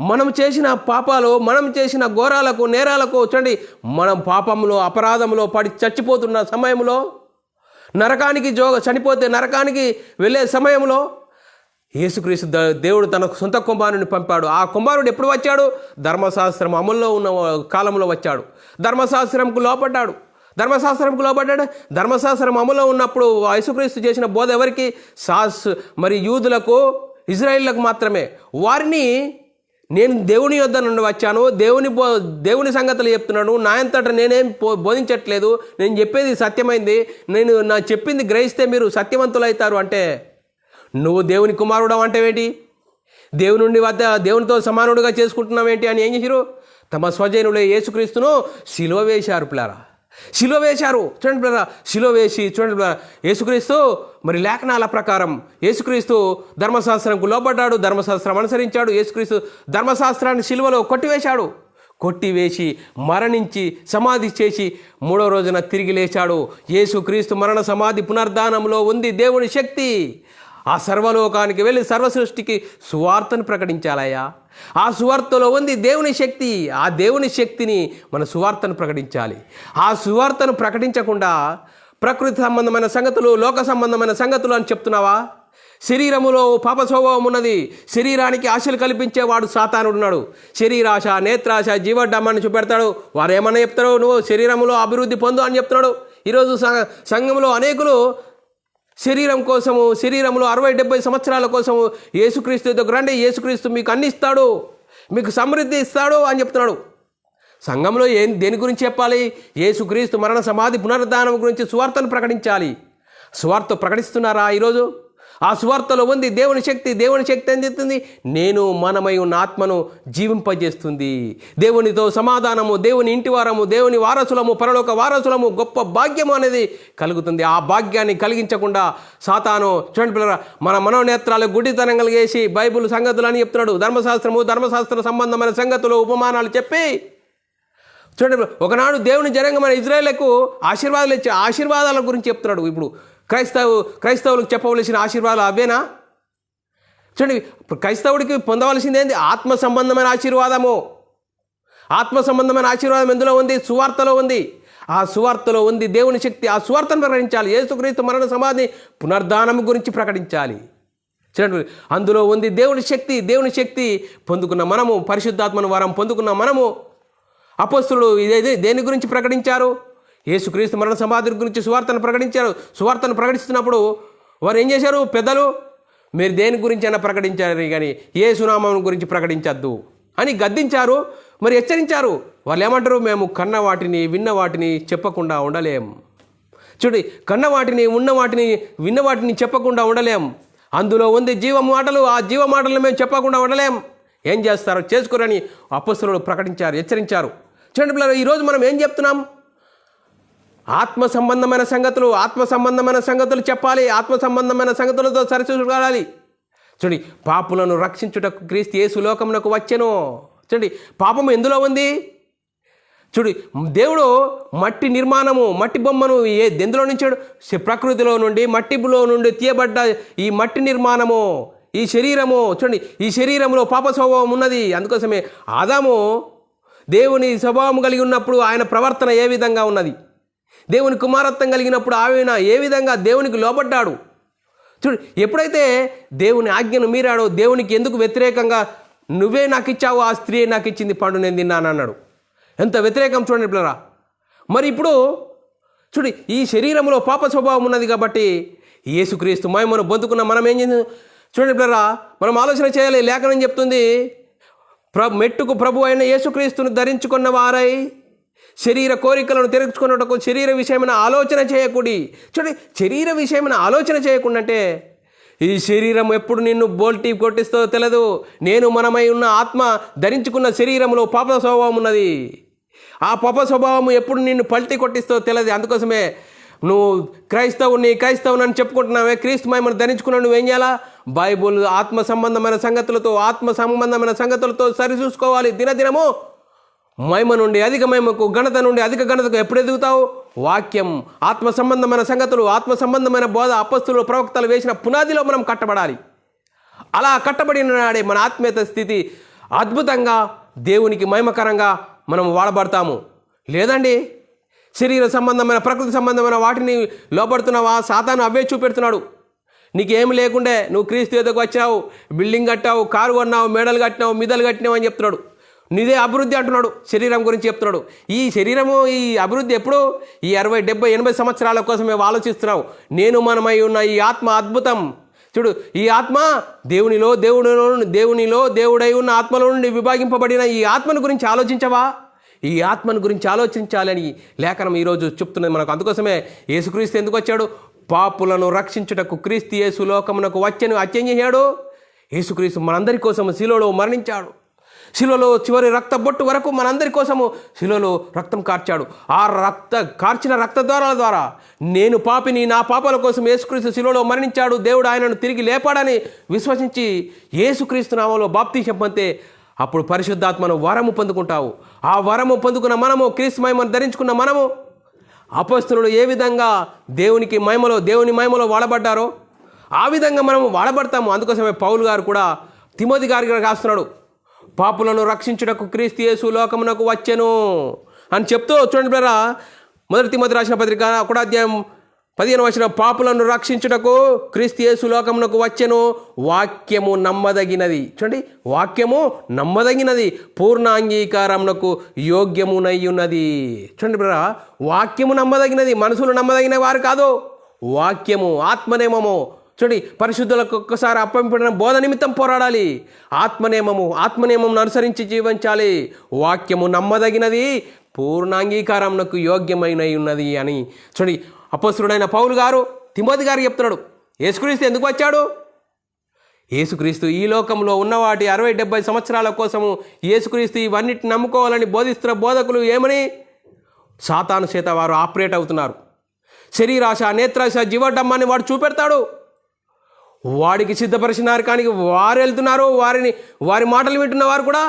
S1: మనం చేసిన పాపాలు, మనం చేసిన ఘోరాలకు, నేరాలకు, చూడండి మనం పాపంలో అపరాధంలో పడి చచ్చిపోతున్న సమయంలో, చనిపోతే నరకానికి వెళ్ళే సమయంలో యేసుక్రీస్తు దేవుడు తన సొంత కుమారుని పంపాడు. ఆ కుమారుడు ఎప్పుడు వచ్చాడు? ధర్మశాస్త్రం అమల్లో ఉన్న కాలంలో వచ్చాడు. ధర్మశాస్త్రంకు లోపడ్డాడు. ధర్మశాస్త్రం అమల్లో ఉన్నప్పుడు యేసుక్రీస్తు చేసిన బోధ ఎవరికి? మరి యూదులకు, ఇజ్రాయిల్లకు మాత్రమే. వారిని నేను దేవుని యొద్ద నుండి వచ్చాను, దేవుని సంగతులు చెప్తున్నాను, నా అంతటా నేనేం బోధించట్లేదు, నేను చెప్పేది సత్యమైంది, నా చెప్పింది గ్రహిస్తే మీరు సత్యవంతులు అవుతారు అంటే, నువ్వు దేవుని కుమారుడు అంటేవేంటి? దేవునితో సమానుడిగా చేసుకుంటున్నావేంటి అని ఏం చేశారు? తమ స్వజనులే యేసుక్రీస్తును సిలువ వేశారు పిల్లారా. చూడండి పిల్లరా, సిలువ వేసి చూడండి పిల్లరా, యేసుక్రీస్తు మరి లేఖనాల ప్రకారం యేసుక్రీస్తు ధర్మశాస్త్రంకు లోబడ్డాడు, ధర్మశాస్త్రం అనుసరించాడు. యేసుక్రీస్తు ధర్మశాస్త్రాన్ని సిలువలో కొట్టివేసి మరణించి సమాధి చేసి 3వ రోజున తిరిగి లేచాడు. యేసుక్రీస్తు మరణ సమాధి పునర్ధానంలో ఉంది దేవుని శక్తి. ఆ సర్వలోకానికి వెళ్ళి సర్వసృష్టికి సువార్తను ప్రకటించాలయ్యా. ఆ సువార్తలో ఉంది దేవుని శక్తి. ఆ దేవుని శక్తిని మన సువార్తను ప్రకటించాలి. ఆ సువార్తను ప్రకటించకుండా ప్రకృతి సంబంధమైన సంగతులు, లోక సంబంధమైన సంగతులు అని చెప్తున్నావా? శరీరములో పాప స్వభావం ఉన్నది. శరీరానికి ఆశలు కల్పించేవాడు సాతానుడు ఉన్నాడు. శరీరాశ, నేత్రాశ, జీవడ్డమ్మని చూపెడతాడు. వారు ఏమన్నా చెప్తారు? నువ్వు శరీరములో అభివృద్ధి పొందు అని చెప్తున్నాడు. ఈరోజు సంఘంలో అనేకులు శరీరంలో 60-70 సంవత్సరాల కోసము యేసుక్రీస్తు దగ్గర రండి, యేసుక్రీస్తు మీకు అన్ని ఇస్తాడు, మీకు సమృద్ధి ఇస్తాడు అని చెప్తున్నాడు. సంఘంలో దేని గురించి చెప్పాలి? యేసుక్రీస్తు మరణ సమాధి పునరుద్ధానం గురించి సువార్తను ప్రకటించాలి. సువార్త ప్రకటిస్తున్నారా ఈరోజు? ఆ సువార్తలో ఉంది దేవుని శక్తి ఏం చేస్తుంది? మనమై ఉన్న ఆత్మను జీవింపజేస్తుంది. దేవునితో సమాధానము, దేవుని ఇంటి వారము, దేవుని వారసులము, పరలోక వారసులము, గొప్ప భాగ్యము అనేది కలుగుతుంది. ఆ భాగ్యాన్ని కలిగించకుండా సాతాను చూడండి పిల్లరా, మన మనోనేత్రాలు గుడ్డితనం కలిగేసి బైబిల్ సంగతులు అని చెప్తున్నాడు. ధర్మశాస్త్ర సంబంధమైన సంగతులు, ఉపమానాలు చెప్పి చూడండి, ఒకనాడు దేవుని జనాంగమైన ఇజ్రాయేలుకు ఆశీర్వాదాల గురించి చెప్తున్నాడు. ఇప్పుడు క్రైస్తవులకు చెప్పవలసిన ఆశీర్వాదాలు అవేనా? చూడండి, క్రైస్తవుడికి పొందవలసింది ఏంది? ఆత్మ సంబంధమైన ఆశీర్వాదం ఎందులో ఉంది? సువార్తలో ఉంది. ఆ సువార్తలో ఉంది దేవుని శక్తి. ఆ సువార్తను ప్రకటించాలి. యేసుక్రీస్తు మరణ సమాధి పునర్ధానం గురించి ప్రకటించాలి. చూడండి, అందులో ఉంది దేవుని శక్తి పొందుకున్న మనము, పరిశుద్ధాత్మను వరం పొందుకున్న మనము, అపోస్తలులు దేని గురించి ప్రకటించారు? యేసుక్రీస్తు మరణ సమాధి గురించి సువార్తను ప్రకటించారు. సువార్తను ప్రకటిస్తున్నప్పుడు వారు ఏం చేశారు? పెద్దలు, మీరు దేని గురించి అయినా ప్రకటించారు కానీ యేసునామం గురించి ప్రకటించద్దు అని గద్దించారు, మరి హెచ్చరించారు. వాళ్ళు ఏమంటారు? మేము కన్న వాటిని, విన్న వాటిని చెప్పకుండా ఉండలేం. చూడండి, కన్న వాటిని, ఉన్న వాటిని, విన్న వాటిని చెప్పకుండా ఉండలేం. అందులో ఉంది జీవ మాటలు. ఆ జీవ మాటలను మేము చెప్పకుండా ఉండలేం. ఏం చేస్తారో చేసుకోరని అపొస్తలులు ప్రకటించారు, హెచ్చరించారు. చూడండి పిల్లలు, ఈరోజు మనం ఏం చెప్తున్నాం? ఆత్మ సంబంధమైన సంగతులు చెప్పాలి. ఆత్మ సంబంధమైన సంగతులతో సరిచూడాలి. చూడండి, పాపులను రక్షించుటకు క్రీస్తు యేసు లోకమునకు వచ్చెను. చూడండి, పాపము ఎందులో ఉంది? చూడు, దేవుడు మట్టి నిర్మాణము, మట్టి బొమ్మను ఎందులో నుంచాడు? ప్రకృతిలో నుండి, మట్టిలో నుండి తీయబడ్డ ఈ మట్టి నిర్మాణము, ఈ శరీరము. చూడండి, ఈ శరీరంలో పాప స్వభావం ఉన్నది. అందుకోసమే ఆదాము దేవుని స్వభావం కలిగి ఉన్నప్పుడు ఆయన ప్రవర్తన ఏ విధంగా ఉన్నది? దేవుని కుమారత్వం కలిగినప్పుడు ఆయన ఏ విధంగా దేవునికి లోబడ్డాడు? చూడు, ఎప్పుడైతే దేవుని ఆజ్ఞను మీరాడో, దేవునికి ఎందుకు వ్యతిరేకంగా నువ్వే నాకు ఇచ్చావు, ఆ స్త్రీ నాకు ఇచ్చింది, పండు నేను తిన్నాను అన్నాడు. ఎంత వ్యతిరేకం చూడండి పిల్లరా. మరి ఇప్పుడు చూడు, ఈ శరీరంలో పాప స్వభావం ఉన్నది కాబట్టి యేసుక్రీస్తు మహిమను పొందుకున్న మనం ఏం చేయాలి? చూడండి పిల్లరా, మనం ఆలోచన చేయాలి. లేఖనం చెప్తుంది, మెట్టుకు ప్రభు అయిన యేసుక్రీస్తును ధరించుకున్న వారై శరీర కోరికలను తెరుచుకున్నటకు శరీర విషయమైన ఆలోచన చేయకూడి. చూడండి, శరీర విషయమైన ఆలోచన చేయకుండా అంటే ఈ శరీరం ఎప్పుడు నిన్ను బోల్టీ కొట్టిస్తో తెలియదు. నేను మనమై ఉన్న ఆత్మ ధరించుకున్న శరీరంలో పాప స్వభావం ఉన్నది. ఆ పాప స్వభావం ఎప్పుడు నిన్ను పల్టీ కొట్టిస్తో తెలియదు. అందుకోసమే నువ్వు క్రైస్తవుని అని చెప్పుకుంటున్నావే, క్రీస్తు మహిమను ధరించుకున్నావు, నువ్వేం చేయాలా? బైబుల్ ఆత్మ సంబంధమైన సంగతులతో సరిచూసుకోవాలి. దినదినము మహిమ నుండి అధిక మహిమకు, ఘనత నుండి అధిక ఘనతకు ఎప్పుడు ఎదుగుతావు? వాక్యం, ఆత్మ సంబంధమైన సంగతులు, ఆత్మ సంబంధమైన బోధ, అపొస్తలులు, ప్రవక్తలు వేసిన పునాదిలో మనం కట్టబడాలి. అలా కట్టబడిన నాడే మన ఆత్మీయత స్థితి అద్భుతంగా, దేవునికి మహిమకరంగా మనం వాడబడతాము. లేదండి, శరీర సంబంధమైన, ప్రకృతి సంబంధమైన వాటిని లోపడుతున్నావా? సాతాను అవే చూపెడుతున్నాడు. నీకేమి లేకుండే నువ్వు క్రీస్తు ఎదుగు వచ్చావు, బిల్డింగ్ కట్టావు, కారు కొన్నావు, మేడలు కట్టినావు, మిదలు కట్టినావు అని చెప్తున్నాడు. నీదే అభివృద్ధి అంటున్నాడు, శరీరం గురించి చెప్తున్నాడు. ఈ శరీరము, ఈ అభివృద్ధి ఎప్పుడు? ఈ 60, 70, 80 సంవత్సరాల కోసం మేము ఆలోచిస్తున్నావు. నేను మనమై ఉన్న ఈ ఆత్మ అద్భుతం. చూడు, ఈ ఆత్మ దేవునిలో దేవుడై ఉన్న ఆత్మలో నుండి విభాగింపబడిన ఈ ఆత్మను గురించి ఆలోచించవా? ఈ ఆత్మను గురించి ఆలోచించాలని లేఖనం ఈరోజు చెప్తున్నది మనకు. అందుకోసమే యేసుక్రీస్తు ఎందుకు వచ్చాడు? పాపులను రక్షించుటకు క్రీస్తు యేసు లోకమునకు వచ్చెను. అత్యం చేశాడు యేసుక్రీస్తు మనందరి కోసం శిలువలో మరణించాడు. శిలువలో చివరి రక్త బొట్టు వరకు మనందరి కోసము శిలువలో రక్తం కార్చాడు. ఆ కార్చిన రక్తద్వారాల ద్వారా నేను పాపిని, నా పాపాల కోసం యేసుక్రీస్తు శిలువలో మరణించాడు, దేవుడు ఆయనను తిరిగి లేపాడని విశ్వసించి యేసుక్రీస్తు నామంలో బాప్తీసం పొందితే అప్పుడు పరిశుద్ధాత్మను వరము పొందుకుంటావు. ఆ వరము పొందుకున్న మనము, క్రీస్తు మహిమను ధరించుకున్న మనము, అపొస్తలులు ఏ విధంగా దేవుని మహిమలో వాడబడ్డారో ఆ విధంగా మనము వాడబడతాము. అందుకోసమే పౌలు గారు కూడా తిమోతి గారికి రాస్తున్నాడు, పాపులను రక్షించుటకు క్రీస్తు యేసు లోకమునకు వచ్చెను అని చెప్తూ చూడండి బ్రదరా. 1 తిమోతి రాసిన పత్రిక 1 అధ్యాయం 15వ వచనం, పాపులను రక్షించుటకు క్రీస్తు యేసు లోకమునకు వచ్చెను, వాక్యము నమ్మదగినది. చూడండి, వాక్యము నమ్మదగినది, పూర్ణ అంగీకారమునకు యోగ్యమునై ఉన్నది. చూడండి బ్రదరా, వాక్యము నమ్మదగినది, మనుషులు నమ్మదగిన వారు కాదు. వాక్యము, ఆత్మనేమము. చూడండి, పరిశుద్ధులకు ఒక్కసారి అప్పంపడిన బోధ నిమిత్తం పోరాడాలి. ఆత్మనియమం అనుసరించి జీవించాలి. వాక్యము నమ్మదగినది, పూర్ణాంగీకారమునకు యోగ్యమైన ఉన్నది అని చూడండి అపొస్తలుడైన పౌలు గారు తిమోతి గారికి చెప్తున్నాడు. యేసుక్రీస్తు ఎందుకు వచ్చాడు? యేసుక్రీస్తు ఈ లోకంలో ఉన్నవాటి 60, 70 సంవత్సరాల కోసము యేసుక్రీస్తు ఇవన్నిటిని నమ్ముకోవాలని బోధిస్తున్న బోధకులు ఏమని సాతాను చేత వారు ఆపరేట్ అవుతున్నారు. శరీరాశ, నేత్రాశ, జీవడమ్మాన్ని వాడు చూపెడతాడు. వాడికి సిద్ధపరిచిన నరకానికి వారు వెళ్తున్నారు. వారి మాటలు వింటున్న వారు కూడా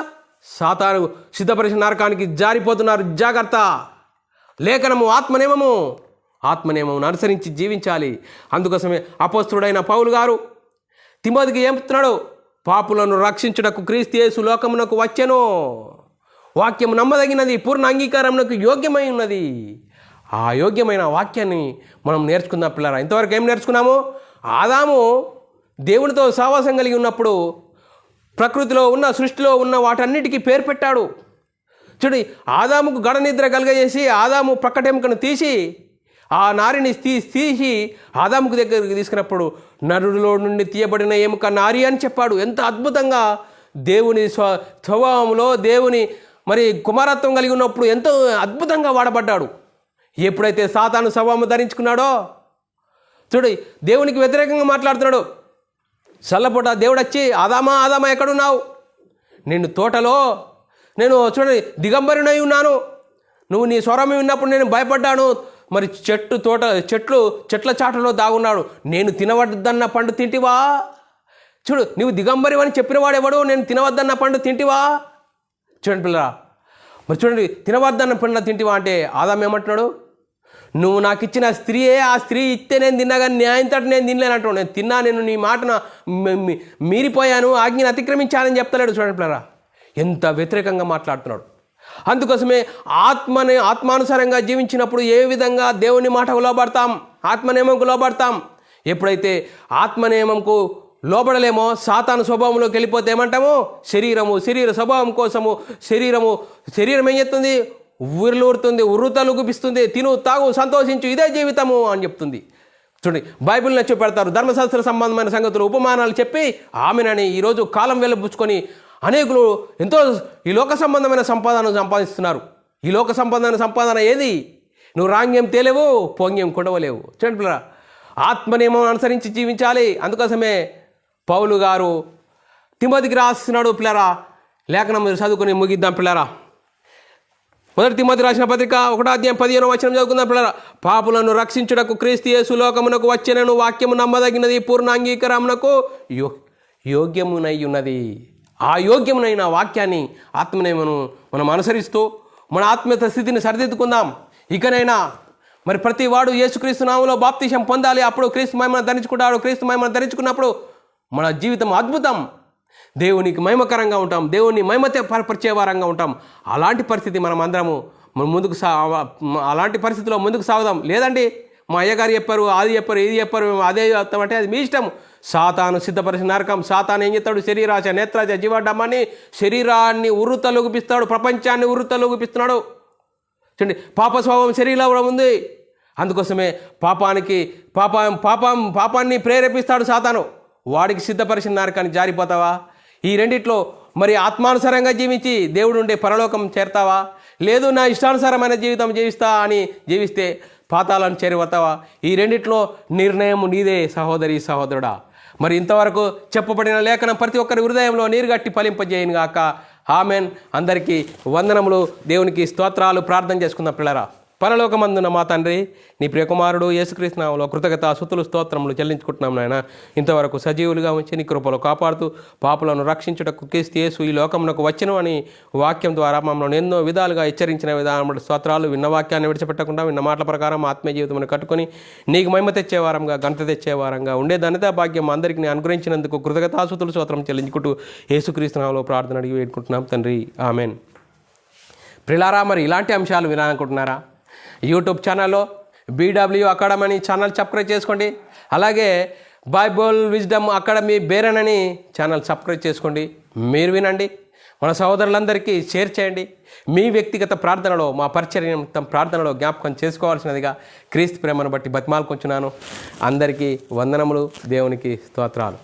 S1: సాతాను సిద్ధపరిచిన నరకానికి జారిపోతున్నారు. జాగ్రత్త. లేఖనము ఆత్మనియమం అనుసరించి జీవించాలి. అందుకోసమే అపొస్తలుడైన పౌలు గారు తిమోతికి ఏం చెప్తున్నాడు? పాపులను రక్షించుటకు క్రీస్తు యేసు లోకమునకు వచ్చెను, వాక్యం నమ్మదగినది, పూర్ణ అంగీకారమునకు యోగ్యమై ఉన్నది. ఆ యోగ్యమైన వాక్యాన్ని మనం నేర్చుకుందాం పిల్లరా. ఇంతవరకు ఏం నేర్చుకున్నాము? ఆదాము దేవునితో సహవాసం కలిగి ఉన్నప్పుడు ప్రకృతిలో ఉన్న, సృష్టిలో ఉన్న వాటన్నిటికీ పేరు పెట్టాడు. చూడు, ఆదాముకు గడ నిద్ర కలుగజేసి ఆదాము ప్రక్కటెముకను తీసి ఆ నారిని తీసి ఆదాముకు దగ్గరికి తీసుకున్నప్పుడు నరుడిలో నుండి తీయబడిన ఎముక నారి అని చెప్పాడు. ఎంత అద్భుతంగా దేవుని స్వభావంలో దేవుని కుమారత్వం కలిగి ఉన్నప్పుడు ఎంతో అద్భుతంగా వాడబడ్డాడు. ఎప్పుడైతే సాతాను స్వభావం ధరించుకున్నాడో చూడు, దేవునికి వ్యతిరేకంగా మాట్లాడుతున్నాడు. చల్లపూట దేవుడు వచ్చి ఆదామా ఎక్కడున్నావు? నేను తోటలో చూడండి దిగంబరినై ఉన్నాను, నువ్వు నీ స్వరం విన్నప్పుడు నేను భయపడ్డాను. చెట్ల చాటులో దాగున్నాడు, నేను తినవద్దన్న పండు తింటివా? చూడు, నువ్వు దిగంబరి అని చెప్పిన వాడెవడు? నేను తినవద్దన్న పండు తింటివా? చూడండి పిల్లరా, చూడండి, తినవద్దన్న పండు తింటివా అంటే ఆదాం ఏమంటున్నాడు? నువ్వు నాకు ఇచ్చిన స్త్రీయే, ఆ స్త్రీ ఇస్తే నేను తిన్నా కానీ న్యాయంతటి నేను తినలేనంటాడు. నేను తిన్నా, నేను నీ మాటను మీరిపోయాను, ఆజ్ఞను అతిక్రమించానని చెప్తలేడు. చూడండి పిల్లరా, ఎంత వ్యతిరేకంగా మాట్లాడుతున్నాడు. అందుకోసమే ఆత్మానుసారంగా జీవించినప్పుడు ఏ విధంగా దేవుని మాటకు లోబడతాం, ఆత్మనియమంకు లోబడతాం. ఎప్పుడైతే ఆత్మనియమంకు లోబడలేమో సాతాను స్వభావంలోకి వెళ్ళిపోతే ఏమంటాము? శరీర స్వభావం కోసము శరీరం ఏం చేస్తుంది? ఊరుతుంది, ఉర్రుతలు గుపిస్తుంది, తిను, తాగు, సంతోషించు, ఇదే జీవితము అని చెప్తుంది. చూడండి, బైబిల్ని వచ్చి పెడతారు, ధర్మశాస్త్ర సంబంధమైన సంగతులు, ఉపమానాలు చెప్పి ఆమెనని ఈరోజు కాలం వెళ్ళబుచ్చుకొని అనేకులు ఎంతో ఈ లోక సంబంధమైన సంపాదిస్తున్నారు. ఈ లోక సంబంధమైన సంపాదన ఏది? నువ్వు రాంగ్యం తేలేవు, పోంగ్యం కొడవలేవు. చూడండి పిల్లరా, ఆత్మనియమం అనుసరించి జీవించాలి. అందుకోసమే పౌలు గారు తిమోతికి రాస్తున్నాడు. పిల్లరా, లేఖనం మీరు చదువుకుని ముగిద్దాం. పిల్లరా, మొదటి తిమోతి రాసిన పత్రిక 1:15 చదువుకుందాం. పిల్లరా, పాపులను రక్షించుటకు క్రీస్తు యేసు లోకమునకు వచ్చెనను వాక్యము నమ్మదగినది, పూర్ణ అంగీకారమునకు యోగ్యమునై ఉన్నది. ఆ యోగ్యమునైన వాక్యాన్ని, ఆత్మనియమను మనం అనుసరిస్తూ మన ఆత్మీయ స్థితిని సరిదిద్దుకుందాం. ఇకనైనా మరి ప్రతి వాడు యేసుక్రీస్తు నామములో బాప్తిసం పొందాలి. అప్పుడు క్రీస్తు మహిమను ధరించుకుంటాడు. క్రీస్తు మహిమను ధరించుకున్నప్పుడు మన జీవితం అద్భుతం, దేవునికి మహిమకరంగా ఉంటాం, దేవుని మహిమతే పరిచే వారంగా ఉంటాం. అలాంటి పరిస్థితి మనం అందరము అలాంటి పరిస్థితిలో ముందుకు సాగుదాం. లేదండి మా అయ్యగారు చెప్పారు, అది చెప్పారు, ఇది చెప్పారు, అదే చెప్తామంటే అది మీ ఇష్టం. సాతాను సిద్ధపరిచిన నరకం. సాతాను ఏం చేస్తాడు? శరీరాశ, నేత్రాశ, జీవడమ్మని శరీరాన్ని ఉర్రుతలూగిపిస్తాడు, ప్రపంచాన్ని ఉర్రుతలూగిపిస్తున్నాడు. చూడండి, పాప స్వభావం శరీరంలో ఉంది. అందుకోసమే పాపాన్ని ప్రేరేపిస్తాడు సాతాను. వాడికి సిద్ధపరిచిన నరకాన్ని జారిపోతావా? ఈ రెండిట్లో మరి ఆత్మానుసారంగా జీవించి దేవుడు ఉండే పరలోకం చేరతావా? లేదు నా ఇష్టానుసారమైన జీవితం జీవిస్తే పాతాలను చేరిపోతావా? ఈ రెండిట్లో నిర్ణయం నీదే సహోదరి సహోదరుడా. మరి ఇంతవరకు చెప్పబడిన లేఖనం ప్రతి ఒక్కరి హృదయంలో నీరుగట్టి ఫలింపజేయను గాక. ఆమెన్. అందరికీ వందనములు, దేవునికి స్తోత్రాలు. ప్రార్థన చేసుకుందాం. పిల్లరా, పరలోకమందున మా తండ్రి, నీ ప్రియకుమారుడు యేసుక్రీస్తు నామములో కృతజ్ఞత స్తుతులు స్తోత్రములు చెల్లించుకుంటున్నాం నాయన. ఇంతవరకు సజీవులుగా ఉంచి నీ కృపలో కాపాడుతూ పాపులను రక్షించుటకు క్రీస్తు యేసు ఈ లోకమునకు వచ్చెను అని వాక్యం ద్వారా మమ్మల్ని ఎన్నో విధాలుగా హెచ్చరించిన విధానం స్తోత్రాలు. విన్న వాక్యాన్ని విడిచిపెట్టకుండా విన్న మాటల ప్రకారం ఆత్మీయ జీవితమును కట్టుకొని నీకు మహిమ తెచ్చేవారంగా, ఘనత తెచ్చేవారంగా ఉండే ధన్యతా భాగ్యం అందరికీ నీ అనుగ్రహించినందుకు కృతజ్ఞతా స్తుతులు స్తోత్రం చెల్లించుకుంటూ యేసుక్రీస్తు నామములో ప్రార్థన అడిగి వేడుకుంటున్నాం తండ్రి. ఆమెన్. ప్రిలారా, మరి ఇలాంటి అంశాలు వినాలనుకుంటున్నారా? యూట్యూబ్ ఛానల్లో BW అకాడమీ ఛానల్ సబ్స్క్రైబ్ చేసుకోండి. అలాగే బైబుల్ విజ్డమ్ అకాడమీ బేరన్ అని ఛానల్ సబ్స్క్రైబ్ చేసుకోండి. మీరు వినండి, మన సహోదరులందరికీ షేర్ చేయండి. మీ వ్యక్తిగత ప్రార్థనలో, మా పరిచర్య ప్రార్థనలో జ్ఞాపకం చేసుకోవాల్సినదిగా క్రీస్తు ప్రేమను బట్టి బతిమాలుకొంచున్నాను. అందరికీ వందనములు, దేవునికి స్తోత్రాలు.